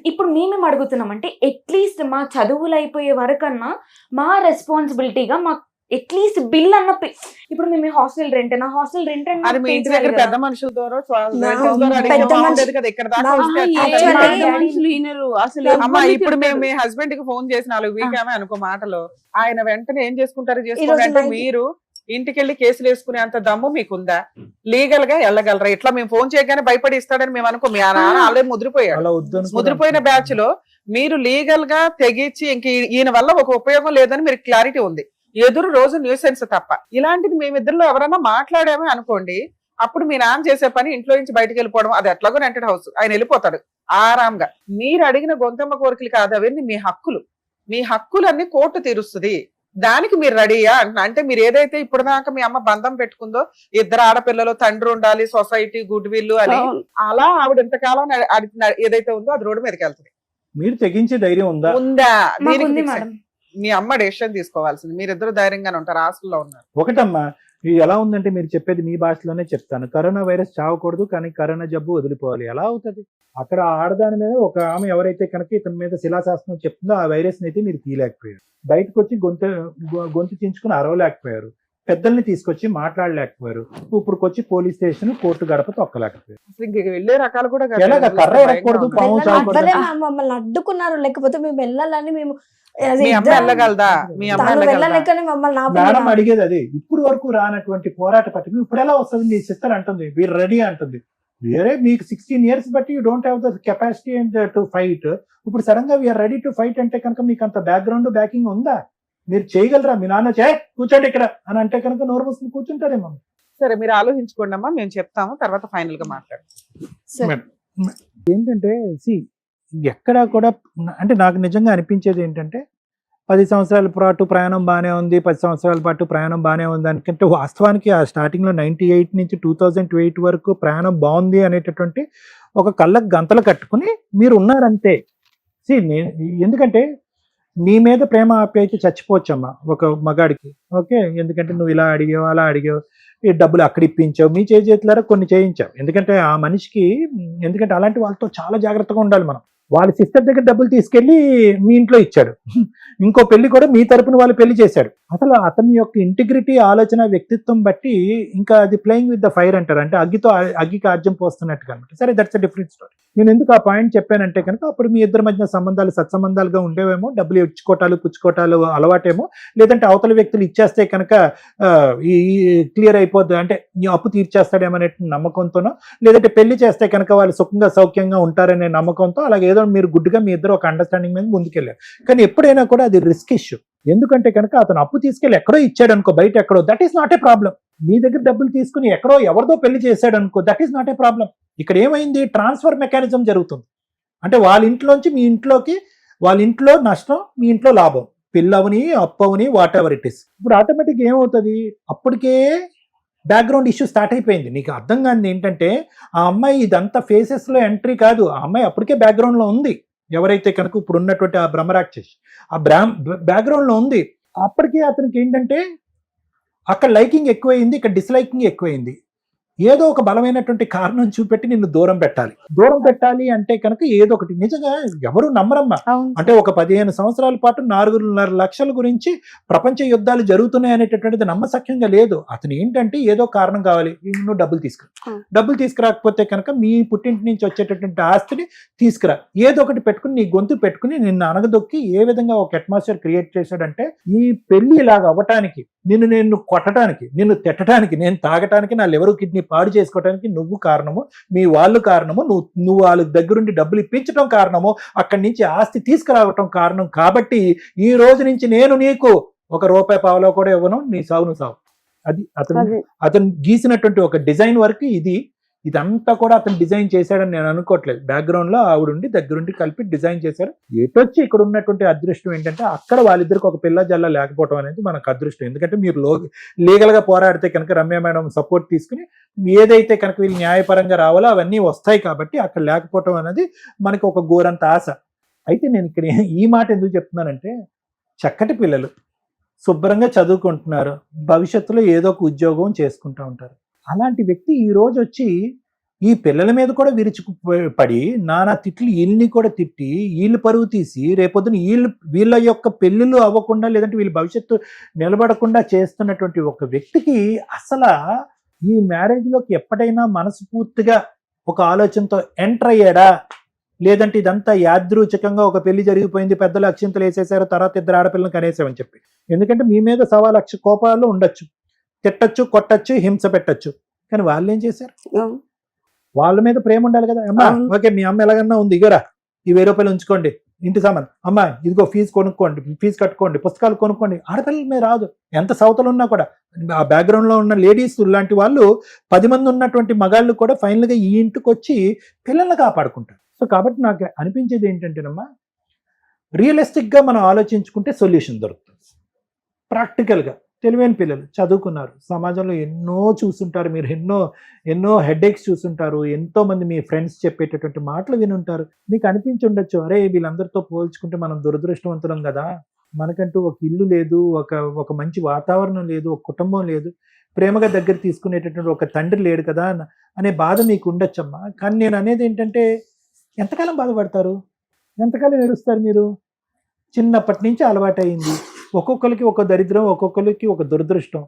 ఇప్పుడు మేమేం అడుగుతున్నామంటే అట్లీస్ట్ మా చదువులు అయిపోయే వరకన్నా మా రెస్పాన్సిబిలిటీగా మా అట్లీస్ట్ బిల్ అన్న ఇప్పుడు మేము హాస్టల్ రెంట్ అది మీ ఇంటి దగ్గర పెద్ద మనుషుల ద్వారా ఇక్కడ దాకా వస్తే అమ్మా ఇప్పుడు మేము మీ హస్బెండ్ కి ఫోన్ చేసి 4 వీక్ ఏమే అనుకో మాటలో ఆయన వెంటనే ఏం చేసుకుంటారు చేసుకోవాలంటే మీరు ఇంటికెళ్ళి కేసులు వేసుకునే అంత దమ్ము మీకుందా? లీగల్ గా వెళ్ళగలరా? ఇట్లా మేము ఫోన్ చేయగానే భయపడి ఇస్తాడని మేము అనుకో. మీ నాన్న ఆల్రెడీ ముద్రిపోయిన బ్యాచ్ లో మీరు లీగల్ గా తెగించి ఇంక ఈయన వల్ల ఒక ఉపయోగం లేదని మీరు క్లారిటీ ఉంది. ఎదురు రోజు న్యూసెన్స్ తప్ప. ఇలాంటిది మేమిద్దరిలో ఎవరైనా మాట్లాడామే అనుకోండి, అప్పుడు మీ నాన్న చేసే పని ఇంట్లో నుంచి బయటకు వెళ్ళిపోవడం. అది ఎట్లాగో రెంటెడ్ హౌస్, ఆయన వెళ్ళిపోతాడు ఆరాంగా. మీరు అడిగిన గొంతమ్మ కోరికలు కాదు అవన్నీ మీ హక్కులు. మీ హక్కులన్నీ కోర్టు తీరుస్తుంది. దానికి మీరు రెడీయా అంటే మీరు ఏదైతే ఇప్పుడు దాకా మీ అమ్మ బంధం పెట్టుకుందో, 2 ఆడపిల్లలు, తండ్రి ఉండాలి, సొసైటీ, గుడ్ విల్ అని, అలా ఆవిడ ఎంతకాలం ఏదైతే ఉందో అది రోడ్డు మీదకి వెళ్తుంది. మీరు తెగించే ధైర్యం ఉందా? మీ అమ్మ డెసిషన్ తీసుకోవాల్సింది. మీరిద్దరు ధైర్యంగానే ఉంటారు, హాస్టల్లో ఉన్నారు. ఒకటమ్మా, ఇది ఎలా ఉందంటే మీరు చెప్పేది మీ భాషలోనే చెప్తాను. కరోనా వైరస్ చావకూడదు, కానీ కరోనా జబ్బు వదిలిపోవాలి. ఎలా అవుతుంది? అక్కడ ఆడదాని మీద ఒక ఆమె ఎవరైతే కనుక ఇతని మీద శిలాశాస్త్రం చెప్తుందో ఆ వైరస్ అయితే మీరు తీయలేకపోయారు. బయటకు వచ్చి గొంతు చించుకుని అరవలేకపోయారు. పెద్దల్ని తీసుకొచ్చి మాట్లాడలేకపోయారు. ఇప్పుడు వచ్చి పోలీస్ స్టేషన్, కోర్టు గడప తొక్కలేకపోయారు. వెళ్లే రకాలు కూడా కర్ర ఎరగకూడదు, పాము చావకూడదు. మమ్మల్ని అడ్డుకున్నారు, లేకపోతే మేము వెళ్ళాలని మేము వెళ్ళగలదా? మేడం అడిగేది అదే. ఇప్పుడు వరకు రానటువంటి పోరాట పట్టిక ఇప్పుడు ఎలా వస్తుంది? మీ సిస్టర్ అంటుంది వీరు రెడీ అంటుంది. వేరే మీకు 16 years బట్టి you don't have the capacity and to fight. ఇప్పుడు సడన్ గా వీఆర్ రెడీ టు ఫైట్ అంటే కనుక మీకు అంత బ్యాక్గ్రౌండ్ బ్యాకింగ్ ఉందా? మీరు చేయగలరా? మీ నాన్న కూర్చోండి ఇక్కడ అని అంటే కనుక నోరు మూసుకుని కూర్చుంటారేమో. సరే, మీరు ఆలోచించుకోండి అమ్మా, మేము చెప్తాము, తర్వాత ఫైనల్ గా మాట్లాడతాం. ఏంటంటే ఎక్కడా కూడా అంటే నాకు నిజంగా అనిపించేది ఏంటంటే 10 సంవత్సరాల పాటు ప్రయాణం బాగానే ఉంది, 10 సంవత్సరాల పాటు ప్రయాణం బాగానే ఉంది అనుకుంటే వాస్తవానికి ఆ స్టార్టింగ్లో 98 నుంచి 2008 వరకు ప్రయాణం బాగుంది అనేటటువంటి ఒక కళ్ళకు గంతలు కట్టుకుని మీరు ఉన్నారంతే. ఎందుకంటే నీ మీద ప్రేమ ఆప్యాయత చచ్చిపోవచ్చమ్మా ఒక మగాడికి. ఓకే, ఎందుకంటే నువ్వు ఇలా అడిగావు, అలా అడిగావు, ఈ డబ్బులు అక్కడ ఇప్పించావు, మీ చేతులారా కొన్ని చేయించావు. ఎందుకంటే ఆ మనిషికి, ఎందుకంటే అలాంటి వాళ్ళతో చాలా జాగ్రత్తగా ఉండాలి మనం. వాళ్ళ సిస్టర్ దగ్గర డబ్బులు తీసుకెళ్లి మీ ఇంట్లో ఇచ్చాడు. ఇంకో పెళ్లి కూడా మీ తరపున వాళ్ళు పెళ్లి చేశాడు. అసలు అతని యొక్క ఇంటిగ్రిటీ, ఆలోచన, వ్యక్తిత్వం బట్టి ఇంకా అది ప్లేయింగ్ విత్ ద ఫైర్ అంటారు. అంటే అగ్గికి ఆజ్యం పోస్తున్నట్టుగా అనమాట. సరే, దట్స్ అ డిఫరెంట్ స్టోరీ. నేను ఎందుకు ఆ పాయింట్ చెప్పానంటే కనుక అప్పుడు మీ ఇద్దరి మధ్య సంబంధాలు సత్సంబంధాలుగా ఉండేవేమో, డబ్బులు ఇచ్చుకోటాలు పుచ్చుకోటాలు అలవాటేమో, లేదంటే అవతల వ్యక్తులు ఇచ్చేస్తే కనుక ఈ క్లియర్ అయిపోద్ది అంటే నీ అప్పు తీర్చేస్తాడేమనే నమ్మకంతోనో, లేదంటే పెళ్లి చేస్తే కనుక వాళ్ళు సుఖంగా సౌఖ్యంగా ఉంటారనే నమ్మకంతో, అలాగే ఏదో మీరు గుడ్డుగా మీ ఇద్దరు ఒక అండర్స్టాండింగ్ మీద ముందుకెళ్ళారు. కానీ ఎప్పుడైనా కూడా అది రిస్క్ ఇష్యూ. ఎందుకంటే కనుక అతను అప్పు తీసుకెళ్ళి ఎక్కడో ఇచ్చాడు అనుకో, బయట ఎక్కడో, that is not a problem. మీ దగ్గర డబ్బులు తీసుకుని ఎక్కడో ఎవరిదో పెళ్లి చేశాడు అనుకో, that is not a problem. ఇక్కడ ఏమైంది? ట్రాన్స్ఫర్ మెకానిజం జరుగుతుంది. అంటే వాళ్ళ ఇంట్లోంచి మీ ఇంట్లోకి, వాళ్ళ ఇంట్లో నష్టం, మీ ఇంట్లో లాభం, పిల్లవని, అప్పవని, వాట్ ఎవర్ ఇట్ ఈస్. ఇప్పుడు ఆటోమేటిక్ ఏమవుతుంది? అప్పటికే బ్యాక్గ్రౌండ్ ఇష్యూ స్టార్ట్ అయిపోయింది. నీకు అర్థం కానిది ఏంటంటే ఆ అమ్మాయి ఇదంతా ఫేసెస్లో ఎంట్రీ కాదు, ఆ అమ్మాయి అప్పటికే బ్యాక్గ్రౌండ్లో ఉంది. ఎవరైతే కనుక ఇప్పుడు ఉన్నటువంటి ఆ బ్రహ్మరాక్షసి ఆ బ్యాక్గ్రౌండ్లో ఉంది. అప్పటికే అతనికి ఏంటంటే అక్కడ లైకింగ్ ఎక్కువైంది, ఇక్కడ డిస్లైకింగ్ ఎక్కువైంది. ఏదో ఒక బలమైనటువంటి కారణం చూపెట్టి నిన్ను దూరం పెట్టాలి అంటే కనుక ఏదో ఒకటి. నిజంగా ఎవరు నమ్మరమ్మా. అంటే ఒక 15 సంవత్సరాల పాటు 4.5 లక్షల గురించి ప్రపంచ యుద్ధాలు జరుగుతున్నాయి అనేటటువంటిది నమ్మసక్యంగా లేదు. అతను ఏంటంటే ఏదో కారణం కావాలి, నువ్వు డబ్బులు తీసుకురాకపోతే కనుక మీ పుట్టింటి నుంచి వచ్చేటటువంటి ఆస్తిని తీసుకురా, ఏదో ఒకటి పెట్టుకుని నీ గొంతు పెట్టుకుని నిన్ను అనగదొక్కి ఏ విధంగా ఒక అట్మాస్ఫియర్ క్రియేట్ చేశాడంటే ఈ పెళ్లి ఇలాగ అవ్వటానికి, నిన్ను కొట్టడానికి, నిన్ను తిట్టడానికి, నేను తాగటానికి, నా లివర్ కిడ్నీ పాడు చేసుకోవడానికి నువ్వు కారణము, మీ వాళ్ళు కారణము, నువ్వు వాళ్ళ దగ్గరుండి డబ్బులు ఇప్పించడం కారణము, అక్కడి నుంచి ఆస్తి తీసుకురావటం కారణం. కాబట్టి ఈ రోజు నుంచి నేను నీకు ₹1 పావలా కూడా ఇవ్వను, నీ సావు నువ్వు సావు. అది అతను గీసినటువంటి ఒక డిజైన్ వర్క్ ఇది. ఇదంతా కూడా అతను డిజైన్ చేశాడని నేను అనుకోవట్లేదు. బ్యాక్గ్రౌండ్ లో ఆవిడుండి దగ్గరుండి కలిపి డిజైన్ చేశారు. ఎటొచ్చి ఇక్కడ ఉన్నటువంటి అదృష్టం ఏంటంటే అక్కడ వాళ్ళిద్దరికి ఒక పిల్ల జల్ల లేకపోవడం అనేది మనకు అదృష్టం. ఎందుకంటే మీరు లీగల్ గా పోరాడితే కనుక రమ్య మేడం సపోర్ట్ తీసుకుని ఏదైతే కనుక వీళ్ళు న్యాయపరంగా రావాలో అవన్నీ వస్తాయి. కాబట్టి అక్కడ లేకపోవడం అనేది మనకి ఒక ఘోరంత ఆశ. అయితే నేను ఇక్కడ ఈ మాట ఎందుకు చెప్తున్నానంటే, చక్కటి పిల్లలు శుభ్రంగా చదువుకుంటున్నారు, భవిష్యత్తులో ఏదో ఒక ఉద్యోగం చేసుకుంటూ ఉంటారు. అలాంటి వ్యక్తి ఈ రోజు వచ్చి ఈ పిల్లల మీద కూడా విరుచుకుపడి నానా తిట్లు వీళ్ళని కూడా తిట్టి వీళ్ళు పరువు తీసి రేపొద్దున వీళ్ళ యొక్క పెళ్ళిళ్ళు అవ్వకుండా లేదంటే వీళ్ళ భవిష్యత్తు నిలబడకుండా చేస్తున్నటువంటి ఒక వ్యక్తికి అసలు ఈ మ్యారేజ్ లోకి ఎప్పటికైనా మనస్ఫూర్తిగా ఒక ఆలోచనతో ఎంటర్ అయ్యాడా, లేదంటే ఇదంతా యాదృచ్ఛికంగా ఒక పెళ్లి జరిగిపోయింది, పెద్దలు అక్షింతలు వేసేసారు, తర్వాత 2 ఆడపిల్లలను కనేసామని చెప్పి. ఎందుకంటే మీ మీద 1,00,000 కోపాలు ఉండొచ్చు, తిట్టచ్చు, కొట్టచ్చు, హింస పెట్టచ్చు. కానీ వాళ్ళు ఏం చేశారు? వాళ్ళ మీద ప్రేమ ఉండాలి కదా. అమ్మా ఓకే మీ అమ్మ ఎలాగన్నా ఉంది, ఇగరా ఈ ₹1000 ఉంచుకోండి, ఇంటి సామాన్, అమ్మా ఇదిగో ఫీజు కొనుక్కోండి, ఫీజు కట్టుకోండి, పుస్తకాలు కొనుక్కోండి. ఆడపిల్లల మీద రాదు. ఎంత సౌతలు ఉన్నా కూడా ఆ బ్యాక్గ్రౌండ్ లో ఉన్న లేడీస్ లాంటి వాళ్ళు 10 మంది ఉన్నటువంటి మగాళ్ళు కూడా ఫైనల్ గా ఈ ఇంటికి వచ్చి పిల్లల్ని కాపాడుకుంటారు. సో కాబట్టి నాకు అనిపించేది ఏంటంటేనమ్మా, రియలిస్టిక్ గా మనం ఆలోచించుకుంటే సొల్యూషన్ దొరుకుతుంది. ప్రాక్టికల్ గా తెలివైన పిల్లలు చదువుకున్నారు, సమాజంలో ఎన్నో చూస్తుంటారు, మీరు ఎన్నో హెడేక్స్ చూస్తుంటారు, ఎంతో మంది మీ ఫ్రెండ్స్ చెప్పేటటువంటి మాటలు వినుంటారు. మీకు అనిపించి ఉండొచ్చు, అరే వీళ్ళందరితో పోల్చుకుంటే మనం దురదృష్టవంతులం కదా, మనకంటూ ఒక ఇల్లు లేదు, ఒక మంచి వాతావరణం లేదు, ఒక కుటుంబం లేదు, ప్రేమగా దగ్గర తీసుకునేటటువంటి ఒక తండ్రి లేడు కదా అనే బాధ మీకు ఉండొచ్చమ్మా. కానీ నేను అనేది ఏంటంటే, ఎంతకాలం బాధపడతారు, ఎంతకాలం ఏడుస్తారు మీరు? చిన్నప్పటి నుంచి అలవాటు అయింది. ఒక్కొక్కరికి ఒక దరిద్రం, ఒక్కొక్కరికి ఒక దురదృష్టం.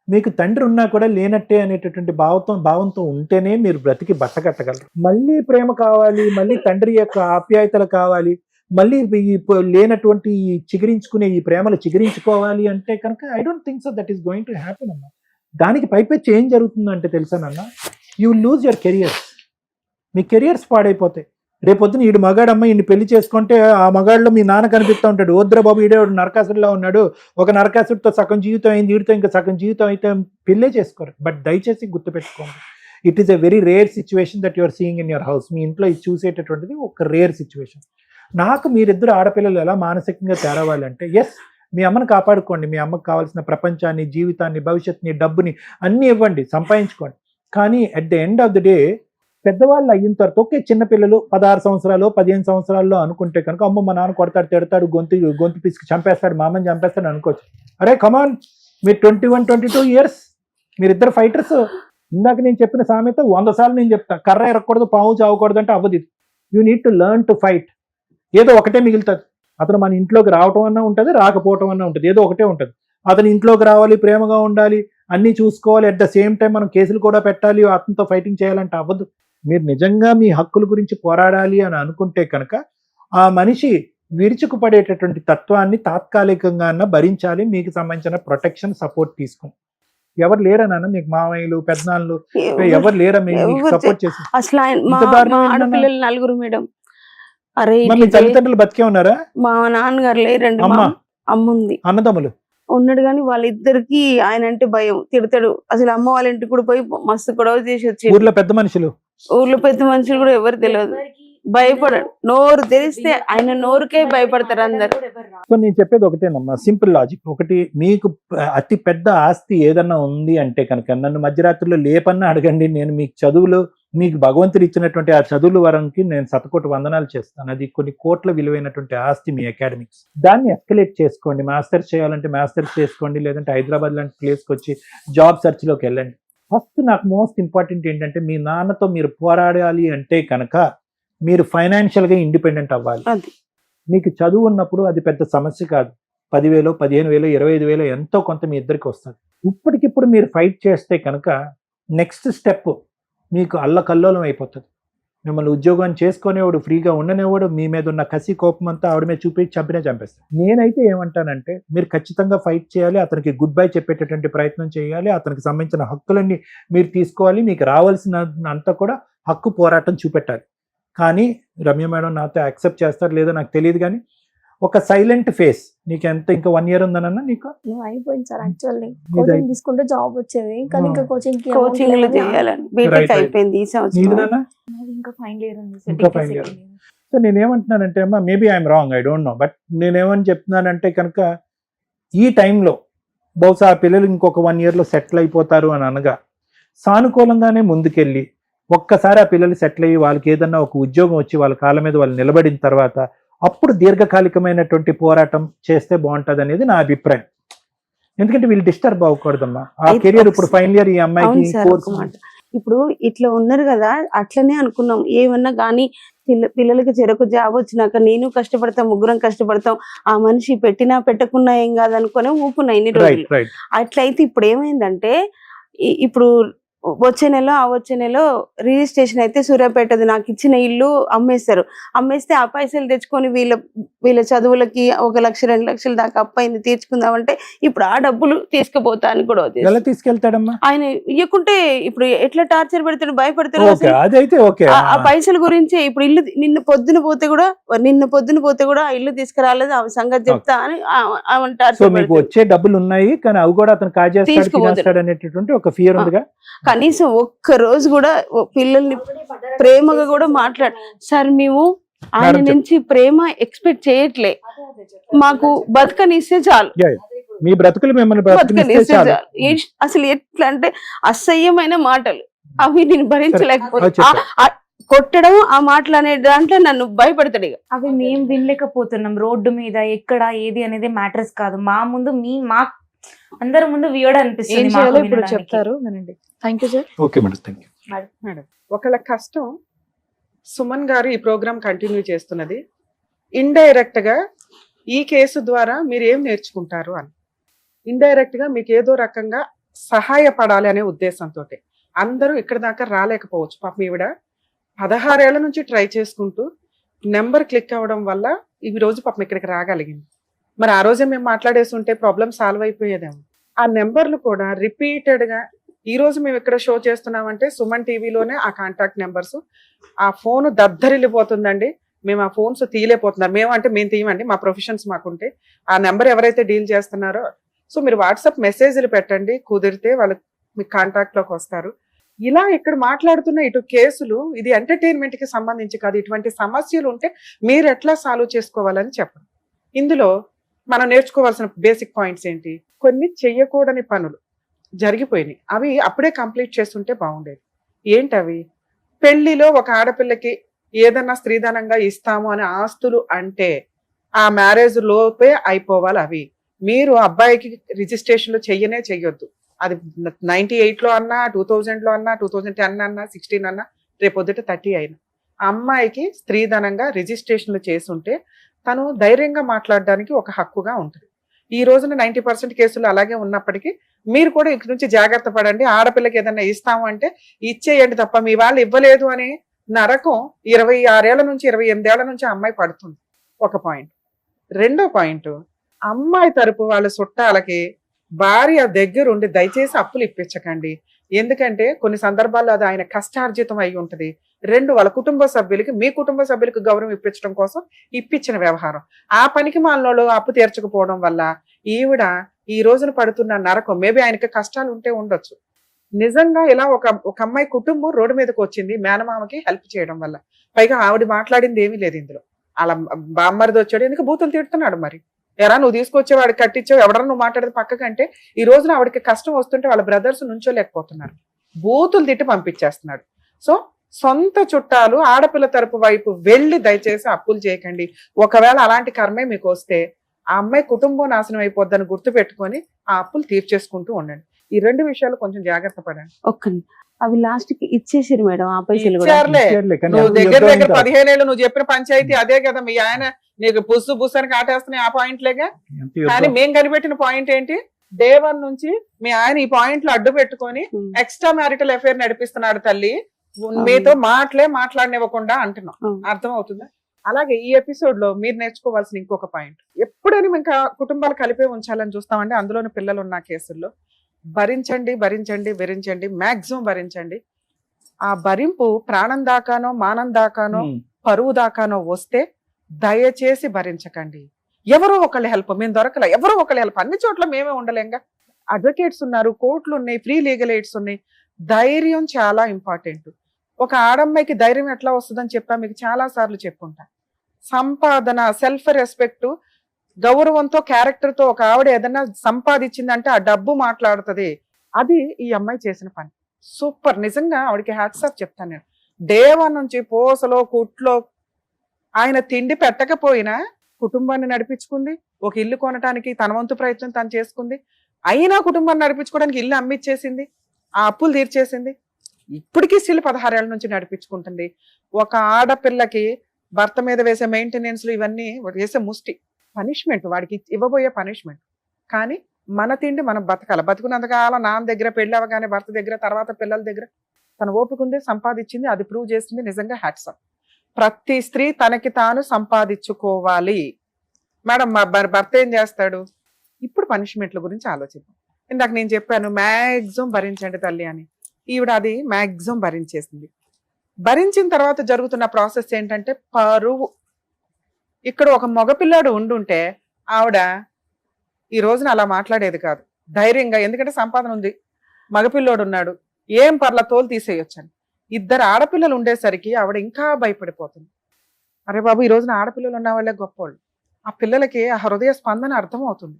మీకు తండ్రి ఉన్నా కూడా లేనట్టే అనేటటువంటి భావంతో ఉంటేనే మీరు బ్రతికి బట్టకట్టగలరు. మళ్ళీ ప్రేమ కావాలి, మళ్ళీ తండ్రి యొక్క ఆప్యాయతలు కావాలి, మళ్ళీ లేనటువంటి చిగురించుకునే ఈ ప్రేమలు చిగురించుకోవాలి అంటే కనుక I don't think so that is going to happen అన్న. దానికి పైపెచ్చి ఏం జరుగుతుందంటే తెలుసానన్న, you will lose your careers. మీ కెరియర్స్ పాడైపోతాయి. రేపొద్దున ఈడు మగాడమ్మ ఈయన్ని పెళ్లి చేసుకుంటే ఆ మగాడిలో మీ నాన్న కనిపిస్తూ ఉంటాడు, వద్దురా బాబు ఈడే నరకాసుడిలో ఉన్నాడు, ఒక నరకాసుడితో సగం జీవితం అయింది, వీడితో ఇంకా సగం జీవితం అయితే పెళ్ళే చేసుకోరు. బట్ దయచేసి గుర్తుపెట్టుకోండి, it is a very rare situation that your seeing in your house. మీ ఇంట్లో ఇది చూసేటటువంటిది ఒక రేర్ సిచ్యువేషన్. నాకు మీరిద్దరు ఆడపిల్లలు ఎలా మానసికంగా తేరవాలంటే, ఎస్ మీ అమ్మని కాపాడుకోండి, మీ అమ్మకు కావాల్సిన ప్రపంచాన్ని, జీవితాన్ని, భవిష్యత్తుని, డబ్బుని అన్నీ ఇవ్వండి, సంపాదించుకోండి. కానీ at the end of the day పెద్దవాళ్ళు అయిన తర్వాత ఓకే, చిన్నపిల్లలు 16 సంవత్సరాలు 15 సంవత్సరాల్లో అనుకుంటే కనుక అమ్మ మా నాన్న కొడతాడు, తిడతాడు, గొంతు పిసికి చంపేస్తాడు, మా అమ్మని చంపేస్తాడు అనుకోవచ్చు. అరే కమాన్, మీరు 21-22 ఇయర్స్, మీరిద్దరు ఫైటర్స్. ఇందాక నేను చెప్పిన సామెత 100 సార్లు నేను చెప్తా, కర్ర ఎరగకూడదు, పాము చావకూడదు అంటే అవ్వదు. You need to learn to fight. ఏదో ఒకటే మిగులుతుంది. అతను మన ఇంట్లోకి రావటం అన్నా ఉంటుంది, రాకపోవటం అన్నా ఉంటుంది, ఏదో ఒకటే ఉంటుంది. అతను ఇంట్లోకి రావాలి, ప్రేమగా ఉండాలి, అన్నీ చూసుకోవాలి, అట్ ద సేమ్ టైం మనం కేసులు కూడా పెట్టాలి, అతనితో ఫైటింగ్ చేయాలంటే అవ్వదు. మీరు నిజంగా మీ హక్కుల గురించి పోరాడాలి అని అనుకుంటే కనుక ఆ మనిషి విరుచుకుపడేటటువంటి తత్వాన్ని తాత్కాలికంగా భరించాలి. మీకు సంబంధించిన ప్రొటెక్షన్, సపోర్ట్ తీసుకుని ఎవరు లేరా నాన్న మీకు? మామయ్యలు, పెద్దనాళ్ళు ఎవరు లేరా మీకు సపోర్ట్ చేసి? అసలు ఆడపిల్లలు 4 మేడం. అరే మీ తల్లిదండ్రులు బతికే ఉన్నారా? మా నాన్నగారు లేరండి, అమ్మ ఉంది, అన్నదమ్ములు ఉన్నాడు. కానీ వాళ్ళిద్దరికి ఆయన అంటే భయం, తిడతాడు. అసలు అమ్మ వాళ్ళ ఇంటికి కూడా పోయి మస్తు గొడవ చేసి వచ్చి, ఊర్లో పెద్ద మనుషులు కూడా ఎవరు తెలియదు, భయపడడు. నోరు తెరిస్తే ఆయన నోరుకే భయపడతారు అందరు. నేను చెప్పేది ఒకటేనమ్మా, సింపుల్ లాజిక్. ఒకటి, మీకు అతి పెద్ద ఆస్తి ఏదన్నా ఉంది అంటే కనుక నన్ను మధ్యరాత్రిలో లేపన్నా అడగండి, నేను మీకు చదువులు, మీకు భగవంతుడు ఇచ్చినటువంటి ఆ చదువుల వరంకి నేను 100 వందనాలు చేస్తాను. అది కొన్ని కోట్ల విలువైనటువంటి ఆస్తి మీ అకాడమిక్స్. దాన్ని ఎస్కలేట్ చేసుకోండి. మాస్టర్స్ చేయాలంటే మాస్టర్స్ చేసుకోండి, లేదంటే హైదరాబాద్ లాంటి ప్లేస్కి వచ్చి జాబ్ సెర్చ్లోకి వెళ్ళండి. ఫస్ట్ నాకు మోస్ట్ ఇంపార్టెంట్ ఏంటంటే మీ నాన్నతో మీరు పోరాడాలి అంటే కనుక మీరు ఫైనాన్షియల్గా ఇండిపెండెంట్ అవ్వాలి. అది. మీకు చదువు ఉన్నప్పుడు అది పెద్ద సమస్య కాదు. 10,000, 15,000, 25,000 ఎంతో కొంత మీ ఇద్దరికి వస్తుంది. ఇప్పటికిప్పుడు మీరు ఫైట్ చేస్తే కనుక నెక్స్ట్ స్టెప్ మీకు అల్లకల్లోలం అయిపోతుంది. మిమ్మల్ని ఉద్యోగం చేసుకునేవాడు, ఫ్రీగా ఉండనేవాడు, మీ మీద ఉన్న కసి కోపం అంతా ఆవిడ మీద చూపించి చంపేస్తాడు. నేనైతే ఏమంటానంటే మీరు ఖచ్చితంగా ఫైట్ చేయాలి, అతనికి గుడ్ బై చెప్పేటటువంటి ప్రయత్నం చేయాలి, అతనికి సంబంధించిన హక్కులన్నీ మీరు తీసుకోవాలి, మీకు రావాల్సిన అంతా కూడా హక్కు పోరాటం చూపెట్టాలి. కానీ రమ్య మేడం నాతో యాక్సెప్ట్ చేస్తారు లేదో నాకు తెలియదు, కానీ ఒక సైలెంట్ ఫేస్. నీకు ఎంత ఇంకా 1 year ఉందనన్నా నీకు అయిపోయింది సార్. యాక్చువల్లీ కోచింగ్ తీసుకుంటే జాబ్ వచ్చేది, కానీ ఇంకా కోచింగ్ చేయాలని బీటెక్ అయిపోయింది ఈ సంవత్సరం. నీదన్నా ఇంకా ఫైనల్ ఇయర్ ఉంది ఇంకా final year. సో నేనేమంటున్నానంటే అమ్మా, maybe I'm wrong, I don't know, but నేనేమని చెప్తున్నానంటే కనుక ఈ టైంలో బహుశా ఆ పిల్లలు ఇంకొక 1 yearలో సెటిల్ అయిపోతారు అని అనగా సానుకూలంగానే ముందుకెళ్ళి ఒక్కసారి ఆ పిల్లలు సెటిల్ అయ్యి వాళ్ళకి ఏదన్నా ఒక ఉద్యోగం వచ్చి వాళ్ళ కాళ్ళ మీద వాళ్ళు నిలబడిన తర్వాత అప్పుడు దీర్ఘకాలికమైనటువంటి పోరాటం చేస్తే బాగుంటుంది అనేది నా అభిప్రాయం. ఎందుకంటే వీళ్ళు డిస్టర్బ్ అవ్వకూడదమ్మా. ఆ కెరియర్ ఇప్పుడు ఫైనల్ ఇయర్ ఈ అమ్మాయికి ఇప్పుడు ఇట్లా ఉన్నారు కదా, అట్లనే అనుకున్నాం. ఏమన్నా కానీ పిల్లలకి చెరకు జాబ్ వచ్చినాక నేను కష్టపడతాం, ముగ్గురం కష్టపడతాం, ఆ మనిషి పెట్టినా పెట్టకున్నా ఏం కాదనుకునే ఊపున్నా ఇన్ని రోజులు. అట్లయితే ఇప్పుడు ఏమైందంటే ఇప్పుడు వచ్చే నెల రిజిస్ట్రేషన్ అయితే సూర్యాపేటది నాకు ఇచ్చిన ఇల్లు అమ్మేస్తే ఆ పైసలు తెచ్చుకొని వీళ్ళ చదువులకి 1 లక్ష 2 లక్షల దాకా అప్పైంది తీర్చుకుందామంటే ఇప్పుడు ఆ డబ్బులు తీసుకుపోతా అని కూడా తీసుకెళ్తాడమ్మా. ఆయన ఇవ్వకుంటే ఇప్పుడు ఎట్లా టార్చర్ పెడతాడు, భయపడతాడు. ఆ పైసల గురించి ఇప్పుడు ఇల్లు నిన్న పొద్దున పోతే కూడా ఆ ఇల్లు తీసుకురాలేదు, ఆమె సంగతి చెప్తా అని ఆమె టార్చర్ పెడతాడు. వచ్చే డబ్బులు ఉన్నాయి కానీ అవి కూడా అతను కాజేస్తాడు అనేటటువంటి ఒక ఫియర్ ఉందిగా. కనీసం ఒక్క రోజు కూడా పిల్లల్ని ప్రేమగా కూడా సార్ మేము ఆయన నుంచి ప్రేమ ఎక్స్పెక్ట్ చేయట్లే, మాకు బతకనిస్తే చాలు, మీ బ్రతుకులు మిమ్మల్ని బతకనిస్తే చాలు. అసలు ఎట్లా అంటే అసహ్యమైన మాటలు అవి నేను భరించలేకపోతే కొట్టడం, ఆ మాటలు అనే దాంట్లో నన్ను భయపడతాడు. అవి మేము వినలేకపోతున్నాం. రోడ్డు మీద ఎక్కడ ఏది అనేది మ్యాటర్స్ కాదు, మా ముందు మా అందరి ముందు వియర్డ్ అనిపిస్తుంది. ఇప్పుడు చెప్తారు వినండి. Thank you sir. Okay madam, thank you madam. ఒకళ్ళ కష్టం సుమన్ గారు ఈ ప్రోగ్రామ్ కంటిన్యూ చేస్తున్నది ఇండైరెక్ట్ గా ఈ కేసు ద్వారా మీరు ఏం నేర్చుకుంటారు అని. ఇండైరెక్ట్ గా మీకు ఏదో రకంగా సహాయపడాలి అనే ఉద్దేశంతో అందరూ ఇక్కడ దాకా రాలేకపోవచ్చు. పాపం ఈవిడ 16 ఏళ్ల నుంచి ట్రై చేసుకుంటూ నెంబర్ క్లిక్ అవ్వడం వల్ల ఈ రోజు పాపం ఇక్కడికి రాగలిగింది. మరి ఆ రోజే మేము మాట్లాడేసి ఉంటే ప్రాబ్లం సాల్వ్ అయిపోయేదేమో. ఆ నెంబర్లు కూడా రిపీటెడ్ గా ఈ రోజు మేము ఇక్కడ షో చేస్తున్నామంటే సుమన్ టీవీలోనే ఆ కాంటాక్ట్ నెంబర్స్, ఆ ఫోన్ దద్దరిల్లిపోతుందండి. మేము ఆ ఫోన్స్ తీయలేకపోతున్నారు. మేము తీయమండి, మా ప్రొఫెషన్స్ మాకుంటే. ఆ నెంబర్ ఎవరైతే డీల్ చేస్తున్నారో సో మీరు వాట్సాప్ మెసేజ్లు పెట్టండి, కుదిరితే వాళ్ళు మీ కాంటాక్ట్ లోకి వస్తారు. ఇలా ఇక్కడ మాట్లాడుతున్న ఇటు కేసులు ఇది ఎంటర్టైన్మెంట్ కి సంబంధించి కాదు. ఇటువంటి సమస్యలు ఉంటే మీరు ఎట్లా సాల్వ్ చేసుకోవాలని చెప్పండి. ఇందులో మనం నేర్చుకోవాల్సిన బేసిక్ పాయింట్స్ ఏంటి? కొన్ని చెయ్యకూడని పనులు జరిగిపోయినాయి, అవి అప్పుడే కంప్లీట్ చేస్తుంటే బాగుండేది. ఏంటవి? పెళ్లిలో ఒక ఆడపిల్లకి ఏదన్నా స్త్రీధనంగా ఇస్తాము అనే ఆస్తులు అంటే ఆ మ్యారేజ్ లోపే అయిపోవాలి. అవి మీరు అబ్బాయికి రిజిస్ట్రేషన్లు చెయ్యొద్దు. అది 98లో అన్నా, 2000లో అన్నా, 2010 అన్నా, 16 అన్నా, రేపొద్దుట 30 అయినా అమ్మాయికి స్త్రీధనంగా రిజిస్ట్రేషన్లు చేసుంటే తను ధైర్యంగా మాట్లాడడానికి ఒక హక్కుగా ఉంటుంది. ఈ రోజున 90% కేసులు అలాగే ఉన్నప్పటికీ మీరు కూడా ఇక్కడి నుంచి జాగ్రత్త పడండి. ఆడపిల్లకి ఏదన్నా ఇస్తాము అంటే ఇచ్చేయండి తప్ప మీ వాళ్ళు ఇవ్వలేదు అనే నరకం 26 ఏళ్ల నుంచి 28 ఏళ్ల నుంచి అమ్మాయి పడుతుంది. ఒక పాయింట్. రెండో పాయింట్, అమ్మాయి తరపు వాళ్ళ చుట్టాలకి భార్య దగ్గరుండి దయచేసి అప్పులు ఇప్పించకండి. ఎందుకంటే కొన్ని సందర్భాల్లో అది ఆయన కష్టార్జితం అయి ఉంటుంది. 2, వాళ్ళ కుటుంబ సభ్యులకి మీ కుటుంబ సభ్యులకు గౌరవం ఇప్పించడం కోసం ఇప్పించిన వ్యవహారం. ఆ పనికి మాలలో అప్పు తీర్చకపోవడం వల్ల ఈవిడ ఈ రోజున పడుతున్న నరకం. మేబీ ఆయనకి కష్టాలు ఉంటే ఉండొచ్చు. నిజంగా ఇలా ఒక అమ్మాయి కుటుంబం రోడ్డు మీదకి వచ్చింది మేనమామకి హెల్ప్ చేయడం వల్ల. పైగా ఆవిడ మాట్లాడింది ఏమీ లేదు ఇందులో. అలా బామ్మరిది వచ్చాడు, ఎందుకు బూతులు తిడుతున్నాడు. మరి ఎరా నువ్వు తీసుకొచ్చేవాడు కట్టించావు, ఎవడన్నా నువ్వు మాట్లాడేది పక్కకంటే ఈ రోజున ఆవిడకి కష్టం వస్తుంటే వాళ్ళ బ్రదర్స్ నుంచోలేకపోతున్నారు, బూతులు తిట్టి పంపించేస్తున్నాడు. సో సొంత చుట్టాలు ఆడపిల్ల తరపు వైపు వెళ్ళి దయచేసి అప్పులు చేయకండి. ఒకవేళ అలాంటి కర్మే మీకు వస్తే ఆ అమ్మాయి కుటుంబం నాశనం అయిపోద్దని గుర్తు పెట్టుకొని ఆ అప్పులు తీర్చేసుకుంటూ ఉండండి. ఈ 2 విషయాలు కొంచెం జాగ్రత్త పడండి. అవి లాస్ట్ కి ఇచ్చేసారు మేడం ఆ పైసలు కూడా. ఇచ్చారులే. ఇచ్చారులే, కానీ నువ్వు అది దగ్గర యుద్ధం దగ్గర అంతా. 15 ఏళ్ళు నువ్వు చెప్పిన పంచాయతీ అదే కదా, మీ ఆయన నీకు బుస్సు బుస్సని కాటేస్తున్నాయి ఆ పాయింట్లేగా. ఎంత యుద్ధం. కానీ మేం కనిపెట్టిన పాయింట్ ఏంటి, డే 1 నుంచి మీ ఆయన ఈ పాయింట్ లో అడ్డు పెట్టుకొని ఎక్స్ట్రా మ్యారిటల్ అఫేర్ నడిపిస్తున్నాడు తల్లి, మీతో మాట్లాడనివ్వకుండా అంటున్నాం. అర్థం అవుతుందా? అలాగే ఈ ఎపిసోడ్ లో మీరు నేర్చుకోవాల్సిన ఇంకొక పాయింట్, ఎప్పుడైనా ఇంకా కుటుంబాలు కలిపే ఉంచాలని చూస్తామంటే అందులోని పిల్లలు ఉన్న కేసుల్లో భరించండి భరించండి భరించండి, మాక్సిమం భరించండి. ఆ భరింపు ప్రాణం దాకానో మానం దాకానో పరువు దాకానో వస్తే దయచేసి భరించకండి. ఎవరో ఒకళ్ళ హెల్ప్, మేము దొరకలే, ఎవరో ఒకళ్ళ హెల్ప్, అన్ని చోట్ల మేమే ఉండలేంగా. అడ్వకేట్స్ ఉన్నారు, కోర్టులు ఉన్నాయి, ఫ్రీ లీగల్ ఎయిడ్స్ ఉన్నాయి. ధైర్యం చాలా ఇంపార్టెంట్. ఒక ఆడమ్మాయికి ధైర్యం ఎట్లా వస్తుందని చెప్పా మీకు చాలా సార్లు చెప్పుంటా. సంపాదన, సెల్ఫ్ రెస్పెక్ట్, గౌరవంతో, క్యారెక్టర్ తో ఒక ఆవిడ ఏదన్నా సంపాదించిందంటే ఆ డబ్బు మాట్లాడుతుంది. అది ఈ అమ్మాయి చేసిన పని. సూపర్, నిజంగా ఆవిడకి హ్యాట్స్ ఆఫ్ చెప్తాను నేను. డే 1 నుంచి పోసలో కుట్లో ఆయన తిండి పెట్టకపోయినా కుటుంబాన్ని నడిపించుకుంది. ఒక ఇల్లు కొనడానికి తన వంతు ప్రయత్నం తను చేసుకుంది. అయినా కుటుంబాన్ని నడిపించుకోవడానికి ఇల్లు అమ్మిచ్చేసింది, ఆ అప్పులు తీర్చేసింది. ఇప్పటికీ స్టిల్ 16 ఏళ్ల నుంచి నడిపించుకుంటుంది. ఒక ఆడపిల్లకి భర్త మీద వేసే మెయింటెనెన్స్లు ఇవన్నీ వేసే ముష్టి పనిష్మెంట్, వాడికి ఇవ్వబోయే పనిష్మెంట్. కానీ మన తిండి మనం బతకాలి. బతుకున్నంతకాలం నాన్న దగ్గర, పెళ్లి అవగానే భర్త దగ్గర, తర్వాత పిల్లల దగ్గర తన ఓపిక ఉంది, సంపాదించింది, అది ప్రూవ్ చేసింది. నిజంగా హ్యాట్స్ ఆఫ్. ప్రతి స్త్రీ తనకి తాను సంపాదించుకోవాలి. మేడం మా భర్త ఏం చేస్తాడు? ఇప్పుడు పనిష్మెంట్ల గురించి ఆలోచిద్దాం. ఇందాక నేను చెప్పాను మ్యాక్సిమం భరించండి తల్లి అని. ఈవిడ అది మ్యాక్సిమం భరించేసింది. భరించిన తర్వాత జరుగుతున్న ప్రాసెస్ ఏంటంటే పరువు. ఇక్కడ ఒక మగపిల్లాడు ఉండుంటే ఆవిడ ఈ రోజున అలా మాట్లాడేది కాదు ధైర్యంగా. ఎందుకంటే సంపాదన ఉంది, మగపిల్లోడు ఉన్నాడు, ఏం పర్ల తోలు తీసేయొచ్చని. 2 ఆడపిల్లలు ఉండేసరికి ఆవిడ ఇంకా భయపడిపోతుంది. అరే బాబు, ఈ రోజున ఆడపిల్లలు ఉన్న వాళ్ళే గొప్పవాళ్ళు. ఆ పిల్లలకి ఆ హృదయ స్పందన అర్థం అవుతుంది.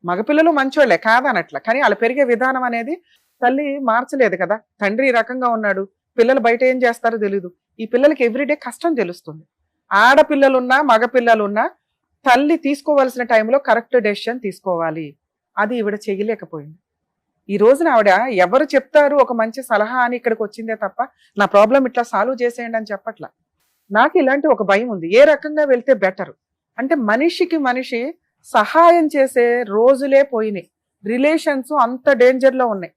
మగపిల్లలు మంచోళ్లే కాదనట్ల, కానీ వాళ్ళు పెరిగే విధానం అనేది తల్లి మార్చలేదు కదా. తండ్రి ఈ రకంగా ఉన్నాడు, పిల్లలు బయట ఏం చేస్తారో తెలీదు. ఈ పిల్లలకి ఎవ్రీడే కష్టం తెలుస్తుంది. ఆడపిల్లలున్నా మగపిల్లలున్నా తల్లి తీసుకోవాల్సిన టైంలో కరెక్ట్ డెసిషన్ తీసుకోవాలి. అది ఈవిడ చేయలేకపోయింది. ఈ రోజున ఆవిడ ఎవరు చెప్తారు ఒక మంచి సలహా అని ఇక్కడికి వచ్చిందే తప్ప నా ప్రాబ్లం ఇట్లా సాల్వ్ చేసేయండి అని చెప్పట్లా. నాకు ఇలాంటి ఒక భయం ఉంది, ఏ రకంగా వెళ్తే బెటర్ అంటే మనిషికి మనిషి సహాయం చేసే రోజులే పోయినాయి. రిలేషన్స్ అంత డేంజర్ లో ఉన్నాయి.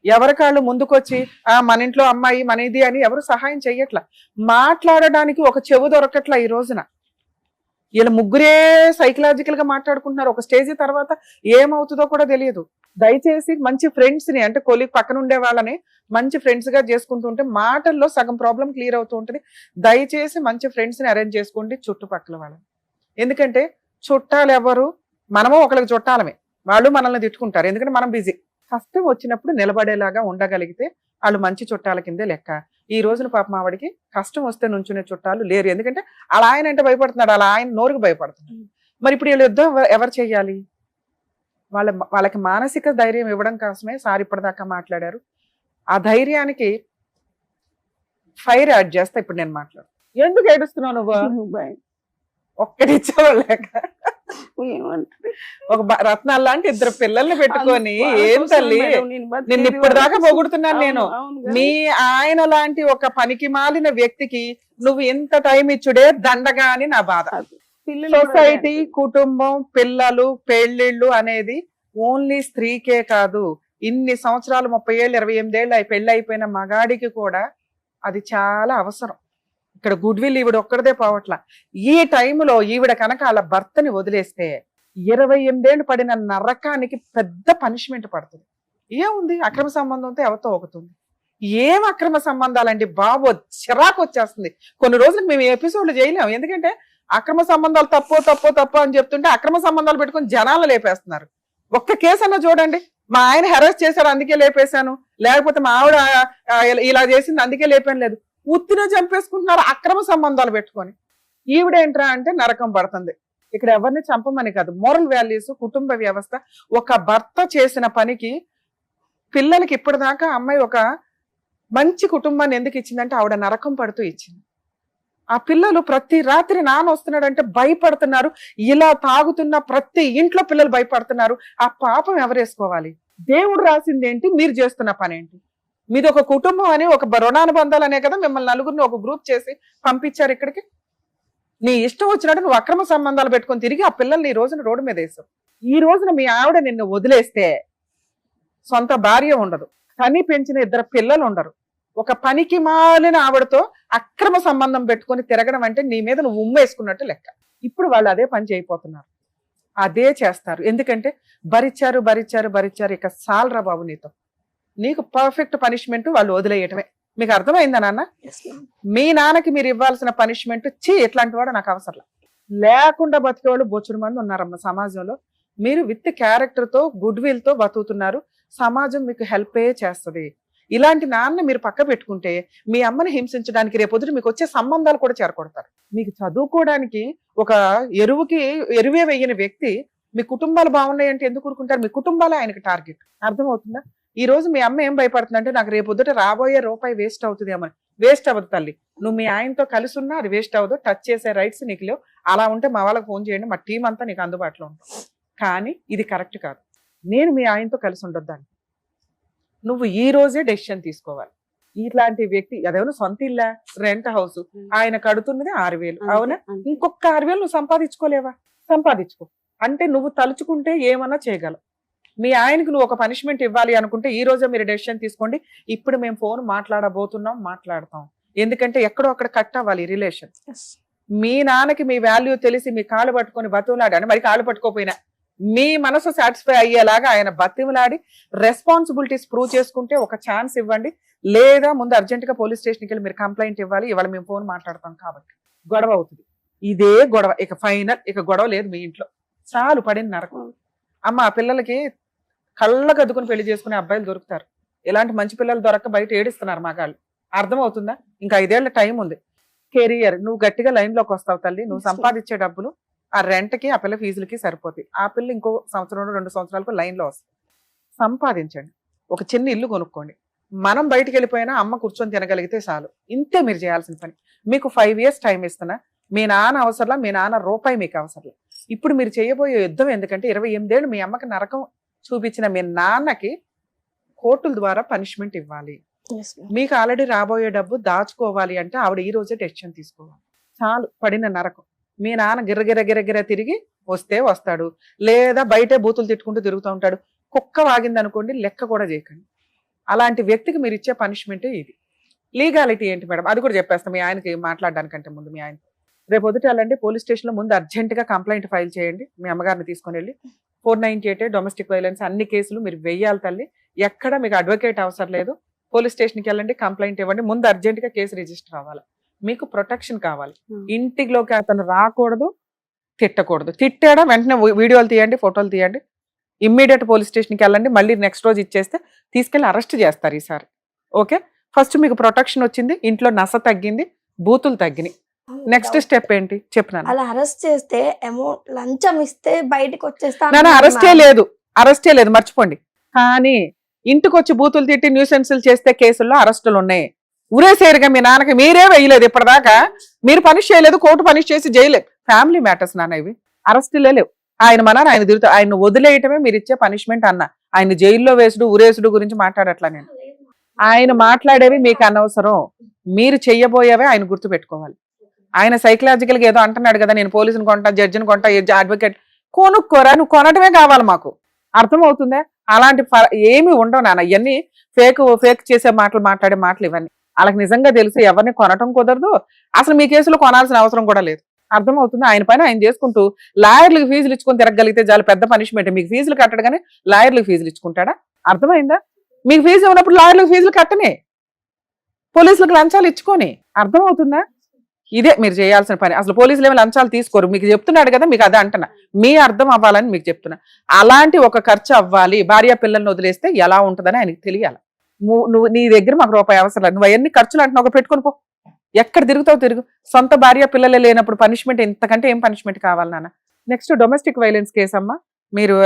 ఎవరికాళ్ళు ముందుకొచ్చి మన ఇంట్లో అమ్మాయి మన ఇది అని ఎవరు సహాయం చెయ్యట్లా. మాట్లాడడానికి ఒక చెవు దొరకట్లా ఈ రోజున. వీళ్ళ ముగ్గురే సైకలాజికల్ గా మాట్లాడుకుంటున్నారు. ఒక స్టేజ్ తర్వాత ఏమవుతుందో కూడా తెలియదు. దయచేసి మంచి ఫ్రెండ్స్ ని, అంటే కొలీగ్ పక్కన ఉండే వాళ్ళని మంచి ఫ్రెండ్స్ గా చేసుకుంటుంటే మాటల్లో సగం ప్రాబ్లం క్లియర్ అవుతూ ఉంటుంది. దయచేసి మంచి ఫ్రెండ్స్ ని అరేంజ్ చేసుకోండి చుట్టుపక్కల వాళ్ళని. ఎందుకంటే చుట్టాలు ఎవరు, మనము ఒకరికి చుట్టాలమే, వాళ్ళు మనల్ని తిట్టుకుంటారు. ఎందుకంటే మనం బిజీ. కష్టం వచ్చినప్పుడు నిలబడేలాగా ఉండగలిగితే వాళ్ళు మంచి చుట్టాల కిందే లెక్క. ఈ రోజున పాపం ఆవిడికి కష్టం వస్తే నుంచునే చుట్టాలు లేరు. ఎందుకంటే అలా ఆయన అంటే భయపడుతున్నాడు, అలా ఆయన నోరుకు భయపడుతున్నాడు. మరి ఇప్పుడు వీళ్ళు యుద్ధం ఎవరు చెయ్యాలి? వాళ్ళకి మానసిక ధైర్యం ఇవ్వడం కోసమే సార్ ఇప్పటిదాకా మాట్లాడారు. ఆ ధైర్యానికి ఫైర్ యాడ్ చేస్తా ఇప్పుడు నేను మాట్లాడు. ఎందుకు ఏడుస్తున్నావు నువ్వు? ఒక్కటి ఇచ్చేవాళ్ళక ఒక రత్నాలు లాంటి 2 పిల్లల్ని పెట్టుకొని ఏం తల్లి నిన్ను ఇప్పటిదాకా పొగుడుతున్నాను నేను. మీ ఆయన లాంటి ఒక పనికి మాలిన వ్యక్తికి నువ్వు ఎంత టైం ఇచ్చుడే దండగా అని నా బాధ. సొసైటీ, కుటుంబం, పిల్లలు, పెళ్లిళ్ళు అనేది ఓన్లీ స్త్రీకే కాదు. ఇన్ని సంవత్సరాలు 30 ఏళ్ళు 28 ఏళ్ళు పెళ్లి అయిపోయిన మగాడికి కూడా అది చాలా అవసరం. ఇక్కడ గుడ్ విల్ ఈవిడ ఒక్కడదే పోవట్ల. ఈ టైంలో ఈవిడ కనుక వాళ్ళ భర్తని వదిలేస్తే 28 ఏళ్ళు పడిన నరకానికి పెద్ద పనిష్మెంట్ పడుతుంది. ఏముంది, అక్రమ సంబంధంతో ఎవరితో అవుతుంది. ఏం అక్రమ సంబంధాలండి బాబు, చిరాకు వచ్చేస్తుంది. కొన్ని రోజులకు మేము ఎపిసోడ్లు చేయలేము. ఎందుకంటే అక్రమ సంబంధాలు తప్పు అని చెప్తుంటే అక్రమ సంబంధాలు పెట్టుకుని జనాలు లేపేస్తున్నారు. ఒక్క కేసు అన్నా చూడండి, మా ఆయన హెరాస్ చేశాడు అందుకే లేపేశాను, లేకపోతే మా ఆవిడ ఇలా చేసింది అందుకే లేపాను లేదు. ఉత్తిన చంపేసుకుంటున్నారు అక్రమ సంబంధాలు పెట్టుకొని. ఈవిడేంట్రా అంటే నరకం పడుతుంది. ఇక్కడ ఎవరిని చంపమని కాదు, మోరల్ వాల్యూస్, కుటుంబ వ్యవస్థ. ఒక భర్త చేసిన పనికి పిల్లలకి ఇప్పటిదాకా అమ్మాయి ఒక మంచి కుటుంబాన్ని ఎందుకు ఇచ్చిందంటే ఆవిడ నరకం పడుతూ ఇచ్చింది. ఆ పిల్లలు ప్రతి రాత్రి నాన్న వస్తున్నాడంటే భయపడుతున్నారు. ఇలా తాగుతున్న ప్రతి ఇంట్లో పిల్లలు భయపడుతున్నారు. ఆ పాపం ఎవరేసుకోవాలి? దేవుడు రాసింది ఏంటి, మీరు చేస్తున్న పని ఏంటి? మీది ఒక కుటుంబం అని, ఒక రుణానుబంధాలు అనే కదా మిమ్మల్ని నలుగురిని ఒక గ్రూప్ చేసి పంపించారు ఇక్కడికి. నీ ఇష్టం వచ్చినట్టు నువ్వు అక్రమ సంబంధాలు పెట్టుకొని తిరిగి ఆ పిల్లల్ని ఈ రోజున రోడ్డు మీద వేసావు. ఈ రోజున మీ ఆవిడ నిన్ను వదిలేస్తే సొంత భార్య ఉండదు, కని పెంచిన 2 పిల్లలు ఉండరు, ఒక పనికి మాలిన ఆవిడతో అక్రమ సంబంధం పెట్టుకొని తిరగడం అంటే నీ మీద నువ్వు ఉమ్మేసుకున్నట్టు లెక్క. ఇప్పుడు వాళ్ళు అదే పని చేయబోతున్నారు, అదే చేస్తారు. ఎందుకంటే భరించారు భరించారు భరించారు, ఇక సాల్రా బాబు నీతో. నీకు పర్ఫెక్ట్ పనిష్మెంట్ వాళ్ళు వదిలేయటమే. మీకు అర్థమైందా నాన్న? మీ నాన్నకి మీరు ఇవ్వాల్సిన పనిష్మెంట్, ఎట్లాంటి వాడు నాకు అవసరం లేకుండా బతికేవాళ్ళు బొచ్చుడు మంది ఉన్నారమ్మ సమాజంలో. మీరు విత్ క్యారెక్టర్ తో గుడ్ విల్ తో బతుకుతున్నారు, సమాజం మీకు హెల్ప్ చేస్తుంది. ఇలాంటి నాన్న మీరు పక్క పెట్టుకుంటే మీ అమ్మని హింసించడానికి రేపొద్దు మీకు వచ్చే సంబంధాలు కూడా చేరకొడతారు. మీకు చదువుకోవడానికి ఒక ఎరువే వేయని వ్యక్తి మీ కుటుంబాలు బాగున్నాయంటే ఎందుకు ఊరుకుంటారు? మీ కుటుంబాలే ఆయనకి టార్గెట్. అర్థమవుతుందా? ఈ రోజు మీ అమ్మ ఏం భయపడుతుందంటే నాకు రేపొద్దుట రాబోయే రూపాయి వేస్ట్ అవుతుంది అమ్మని. వేస్ట్ అవ్వదు తల్లి, నువ్వు మీ ఆయనతో కలిసి ఉన్నా అది వేస్ట్ అవ్వదు. టచ్ చేసే రైట్స్ నీకు లేవు. అలా ఉంటే మా వాళ్ళకి ఫోన్ చేయండి, మా టీం అంతా నీకు అందుబాటులో ఉంటుంది. కానీ ఇది కరెక్ట్ కాదు. నేను మీ ఆయనతో కలిసి ఉండొద్దాన్ని. నువ్వు ఈ రోజే డెసిషన్ తీసుకోవాలి. ఇట్లాంటి వ్యక్తి అదేమన్నా సొంత ఇల్లా, రెంట్ హౌస్, ఆయన కడుతున్నది 6,000, అవునా? ఇంకొక 6,000 నువ్వు సంపాదించుకోలేవా? సంపాదించుకో. అంటే నువ్వు తలుచుకుంటే ఏమన్నా చేయగలవు. మీ ఆయనకు నువ్వు ఒక పనిష్మెంట్ ఇవ్వాలి అనుకుంటే ఈ రోజే మీరు డెసిషన్ తీసుకోండి. ఇప్పుడు మేము ఫోన్ మాట్లాడబోతున్నాం, మాట్లాడతాం. ఎందుకంటే ఎక్కడో అక్కడ కట్ అవ్వాలి రిలేషన్. మీ నాన్నకి మీ వాల్యూ తెలిసి మీ కాళ్ళు పట్టుకొని బతువులాడాను, మరి కాళ్ళు పట్టుకోపోయినా మీ మనసు సాటిస్ఫై అయ్యేలాగా ఆయన బతిమలాడి రెస్పాన్సిబిలిటీస్ ప్రూవ్ చేసుకుంటే ఒక ఛాన్స్ ఇవ్వండి. లేదా ముందు అర్జెంట్ గా పోలీస్ స్టేషన్కి వెళ్ళి మీరు కంప్లైంట్ ఇవ్వాలి. ఇవాళ మేము ఫోన్ మాట్లాడతాం కాబట్టి గొడవ అవుతుంది. ఇదే గొడవ, ఇక ఫైనల్, ఇక గొడవ లేదు మీ ఇంట్లో. చాలు పడిన నరకం. అమ్మ ఆ పిల్లలకి కళ్ళకు అద్దుకుని పెళ్లి చేసుకునే అబ్బాయిలు దొరుకుతారు. ఇలాంటి మంచి పిల్లలు దొరక్క బయట ఏడిస్తున్నారు మగాళ్ళు. అర్థమవుతుందా? ఇంకా 5 ఏళ్ల టైం ఉంది. కెరియర్ నువ్వు గట్టిగా లైన్ లోకి వస్తావు తల్లి. నువ్వు సంపాదించే డబ్బులు ఆ రెంట్కి ఆ పిల్ల ఫీజులకి సరిపోతాయి. ఆ పిల్ల ఇంకో 1 సంవత్సరం 2 సంవత్సరాలకు లైన్ లో వస్తుంది. సంపాదించండి, ఒక చిన్న ఇల్లు కొనుక్కోండి. మనం బయటికి వెళ్ళిపోయినా అమ్మ కూర్చొని తినగలిగితే చాలు. ఇంతే మీరు చేయాల్సిన పని. మీకు 5 years టైం ఇస్తున్నా. మీ నాన్న అవసరంలా, మీ నాన్న రూపాయి మీకు అవసరం. ఇప్పుడు మీరు చేయబోయే యుద్ధం ఎందుకంటే 28 ఏళ్ళు మీ అమ్మకి నరకం చూపించిన మీ నాన్నకి కోర్టుల ద్వారా పనిష్మెంట్ ఇవ్వాలి. మీకు ఆల్రెడీ రాబోయే డబ్బు దాచుకోవాలి అంటే ఆవిడ ఈ రోజే డెసిషన్ తీసుకోవాలి. చాలు పడిన నరకం. మీ నాన్న గిర్రగిర తిరిగి వస్తే వస్తాడు, లేదా బయటే బూతులు తిట్టుకుంటూ తిరుగుతూ ఉంటాడు. కుక్క వాగింది అనుకోండి, లెక్క కూడా చేయకండి. అలాంటి వ్యక్తికి మీరు ఇచ్చే పనిష్మెంటే ఇది. లీగాలిటీ ఏంటి మేడం అది కూడా చెప్పేస్తాం. మీ ఆయనకి మాట్లాడడానికంటే ముందు మీ ఆయన రేపు పొద్దుట వెళ్ళండి పోలీస్ స్టేషన్లో, ముందు అర్జెంటుగా కంప్లైంట్ ఫైల్ చేయండి. మీ అమ్మగారిని తీసుకొని వెళ్ళి 498 డొమెస్టిక్ వైలెన్స్ అన్ని కేసులు మీరు వెయ్యాలి తల్లి. ఎక్కడ మీకు అడ్వకేట్ అవసరం లేదు. పోలీస్ స్టేషన్కి వెళ్ళండి, కంప్లైంట్ ఇవ్వండి. ముందు అర్జెంటుగా కేసు రిజిస్టర్ అవ్వాలి. మీకు ప్రొటెక్షన్ కావాలి. ఇంటిలోకి అతను రాకూడదు, తిట్టకూడదు. తిట్టాడా వెంటనే వీడియోలు తీయండి, ఫోటోలు తీయండి. ఇమ్మీడియట్ పోలీస్ స్టేషన్కి వెళ్ళండి. మళ్ళీ నెక్స్ట్ రోజు ఇచ్చేస్తే తీసుకెళ్ళి అరెస్ట్ చేస్తారు ఈసారి. ఓకే, ఫస్ట్ మీకు ప్రొటెక్షన్ వచ్చింది, ఇంట్లో నస తగ్గింది, బూతులు తగ్గినాయి. నెక్స్ట్ స్టెప్ ఏంటి చెప్పినాను. అలా అరెస్ట్ చేస్తే అమౌంట్ లంచం ఇస్తే బయటకు వచ్చేస్తా. అరెస్టే లేదు మర్చిపోండి. కానీ ఇంటికి వచ్చి బూతులు తిట్టి న్యూసెన్సులు చేస్తే కేసుల్లో అరెస్టులు ఉన్నాయి. ఉరేసేరుగా మీ నాన్నకి మీరే వేయలేదు ఇప్పటిదాకా. మీరు పనిష్ చేయలేదు, కోర్టు పనిష్ చేసి జైలేదు. ఫ్యామిలీ మ్యాటర్స్ నాన్న ఇవి, అరెస్టులే లేవు. ఆయన ఆయన తిరుగుతూ ఆయన వదిలేయటమే మీరు ఇచ్చే పనిష్మెంట్ అన్న. ఆయన జైల్లో వేసుడు ఉరేసుడు గురించి మాట్లాడట్లా నేను. ఆయన మాట్లాడేవి మీకు అనవసరం. మీరు చెయ్యబోయేవే ఆయన గుర్తు పెట్టుకోవాలి. ఆయన సైకలాజికల్ గా ఏదో అంటున్నాడు కదా, నేను పోలీసుని కొంటా, జడ్జిని కొంటా, అడ్వకేట్. కొనుక్కోరా, నువ్వు కొనటమే కావాలి మాకు. అర్థం అవుతుందా? అలాంటి ఏమి ఉండవు నాన్న. ఇవన్నీ ఫేక్ చేసే మాట్లాడే మాటలు ఇవన్నీ. వాళ్ళకి నిజంగా తెలుసు ఎవరిని కొనటం కుదరదు. అసలు మీ కేసులో కొనాల్సిన అవసరం కూడా లేదు. అర్థం అవుతుంది? ఆయన పైన ఆయన చేసుకుంటూ లాయర్లకు ఫీజులు ఇచ్చుకొని తిరగలిగితే చాలా పెద్ద పనిష్మెంట్. మీకు ఫీజులు కట్టడు కానీ లాయర్లకు ఫీజులు ఇచ్చుకుంటాడా? అర్థమైందా? మీకు ఫీజు ఉన్నప్పుడు లాయర్లకు ఫీజులు కట్టనే, పోలీసులకు లంచాలు ఇచ్చుకొని. అర్థం అవుతుందా? ఇదే మీరు చేయాల్సిన పని. అసలు పోలీసులు ఏమి లంచాలు తీసుకోరు. మీకు చెప్తున్నాడు కదా, మీకు అదే అంటున్నా. మీ అర్థం అవ్వాలని మీకు చెప్తున్నా. అలాంటి ఒక ఖర్చు అవ్వాలి. భార్య పిల్లల్ని వదిలేస్తే ఎలా ఉంటుందని ఆయనకి తెలియాలి. నువ్వు నీ దగ్గర మాకు రూపాయి అవసరం లేదు. నువ్వు అవన్నీ ఖర్చులు అంటున్నావు, ఒక పెట్టుకొని పో. ఎక్కడ తిరుగుతావు తిరుగు. సొంత భార్య పిల్లలే లేనప్పుడు పనిష్మెంట్ ఎంతకంటే ఏం పనిష్మెంట్ కావాలి నాన్న. నెక్స్ట్ డొమెస్టిక్ వైలెన్స్ కేసు అమ్మా. మీరు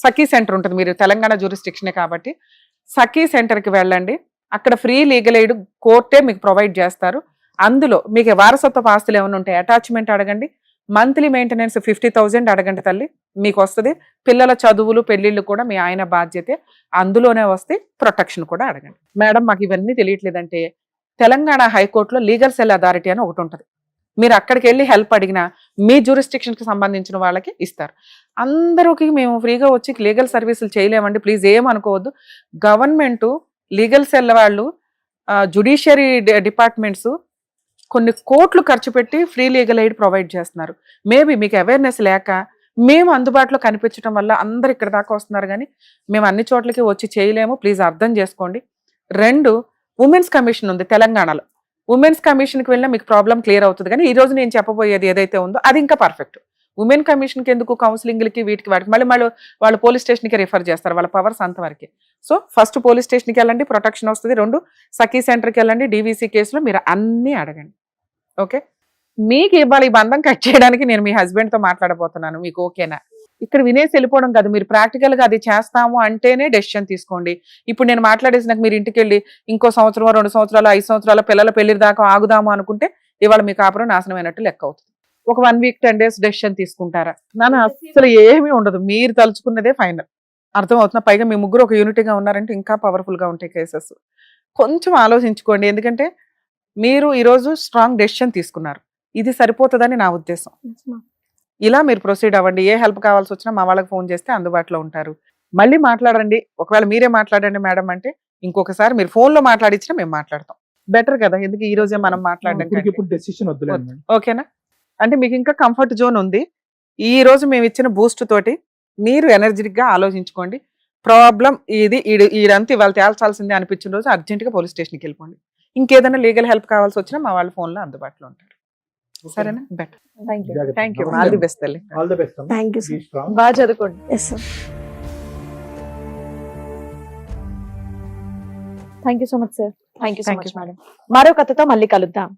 సఖీ సెంటర్ ఉంటుంది, మీరు తెలంగాణ జ్యూరిస్డిక్షనే కాబట్టి సఖీ సెంటర్కి వెళ్ళండి. అక్కడ ఫ్రీ లీగల్ ఎయిడ్ కోర్టే మీకు ప్రొవైడ్ చేస్తారు. అందులో మీకు వారసత్వ ఆస్తులు ఏమైనా ఉంటాయి, అటాచ్మెంట్ అడగండి. మంత్లీ మెయింటెనెన్స్ 50,000 అడగండి తల్లి, మీకు వస్తుంది. పిల్లల చదువులు పెళ్లిళ్ళు కూడా మీ ఆయన బాధ్యతే, అందులోనే వస్తే ప్రొటెక్షన్ కూడా అడగండి. మేడం మాకు ఇవన్నీ తెలియట్లేదంటే తెలంగాణ హైకోర్టులో లీగల్ సెల్ అథారిటీ అని ఒకటి ఉంటుంది. మీరు అక్కడికి వెళ్ళి హెల్ప్ అడిగినా మీ జ్యూరిస్డిక్షన్కి సంబంధించిన వాళ్ళకి ఇస్తారు. అందరికి మేము ఫ్రీగా వచ్చి లీగల్ సర్వీసులు చేయలేమండి, ప్లీజ్ ఏమనుకోవద్దు. గవర్నమెంట్ లీగల్ సెల్ వాళ్ళు జుడిషియరీ డిపార్ట్మెంట్స్ కొన్ని కోట్లు ఖర్చు పెట్టి ఫ్రీ లీగల్ ఎయిడ్ ప్రొవైడ్ చేస్తున్నారు. మేబీ మీకు అవేర్నెస్ లేక మేము అందుబాటులో కనిపించడం వల్ల అందరు ఇక్కడ దాకా వస్తున్నారు, కానీ మేము అన్ని చోట్లకి వచ్చి చేయలేము, ప్లీజ్ అర్థం చేసుకోండి. 2, ఉమెన్స్ కమిషన్ ఉంది తెలంగాణలో. ఉమెన్స్ కమిషన్కి వెళ్ళినా మీకు ప్రాబ్లం క్లియర్ అవుతుంది. కానీ ఈ రోజు నేను చెప్పబోయేది ఏదైతే ఉందో అది ఇంకా పర్ఫెక్ట్. ఉమెన్ కమిషన్కి ఎందుకు కౌన్సిలింగ్లకి వీటికి వాటికి మళ్ళీ వాళ్ళు పోలీస్ స్టేషన్కి రిఫర్ చేస్తారు, వాళ్ళ పవర్స్ అంతవరకే. సో ఫస్ట్ పోలీస్ స్టేషన్కి వెళ్ళండి, ప్రొటెక్షన్ వస్తుంది. 2, సఖీ సెంటర్కి వెళ్ళండి, డీవీసీ కేసులో మీరు అన్నీ అడగండి. ఓకే, మీకు ఇవాళ ఈ బంధం కట్ చేయడానికి నేను మీ హస్బెండ్తో మాట్లాడబోతున్నాను, మీకు ఓకేనా? ఇక్కడ వినేసి వెళ్ళిపోవడం కాదు, మీరు ప్రాక్టికల్గా అది చేస్తాము అంటేనే డెసిషన్ తీసుకోండి. ఇప్పుడు నేను మాట్లాడేసినాక మీరు ఇంటికి వెళ్ళి ఇంకో సంవత్సరం 2 సంవత్సరాలు 5 సంవత్సరాల పిల్లల పెళ్లి దాకా ఆగుదాము అనుకుంటే ఇవాళ మీ కాపురం నాశనమైనట్టు లెక్క అవుతుంది. ఒక 1 వీక్ 10 డేస్ డెసిషన్ తీసుకుంటారా? నాన్న అసలు ఏమీ ఉండదు, మీరు తలుచుకున్నదే ఫైనల్. అర్థమవుతున్నా? పైగా మీ ముగ్గురు ఒక యూనిటీగా ఉన్నారంటే ఇంకా పవర్ఫుల్ గా ఉంటాయి కేసెస్. కొంచెం ఆలోచించుకోండి, ఎందుకంటే మీరు ఈరోజు స్ట్రాంగ్ డెసిషన్ తీసుకున్నారు, ఇది సరిపోతుందని నా ఉద్దేశం. ఇలా మీరు ప్రొసీడ్ అవ్వండి. ఏ హెల్ప్ కావాల్సి వచ్చినా మా వాళ్ళకి ఫోన్ చేస్తే అందుబాటులో ఉంటారు. మళ్ళీ మాట్లాడండి, ఒకవేళ మీరే మాట్లాడండి మేడం అంటే ఇంకొకసారి మీరు ఫోన్ లో మాట్లాడించినా మేము మాట్లాడతాం. బెటర్ కదా, ఎందుకు ఈ రోజే మనం మాట్లాడడం. డెసిషన్ వద్దులేండి. ఓకేనా? అంటే మీకు ఇంకా కంఫర్ట్ జోన్ ఉంది. ఈ రోజు మేము ఇచ్చిన బూస్ట్ తోటి మీరు ఎనర్జెటిక్ గా ఆలోచించుకోండి. ప్రాబ్లం ఇది ఈడంతా ఇవాళ తేల్చాల్సిందే అనిపించిన రోజు అర్జెంట్ గా పోలీస్ స్టేషన్కి వెళ్ళిపోండి. ఇంకేదైనా లీగల్ హెల్ప్ కావాల్సి వచ్చినా మా వాళ్ళ ఫోన్ లో అందుబాటులో ఉంటారు. సరేనా? Better. Thank you. All the best తల్లి. All the best. Thank you Be strong. బాగా చదువుకోండి. Yes sir. Thank you so much sir. Thank you so Thank much you. Madam. మరో కథతో మళ్ళీ కలుద్దాం.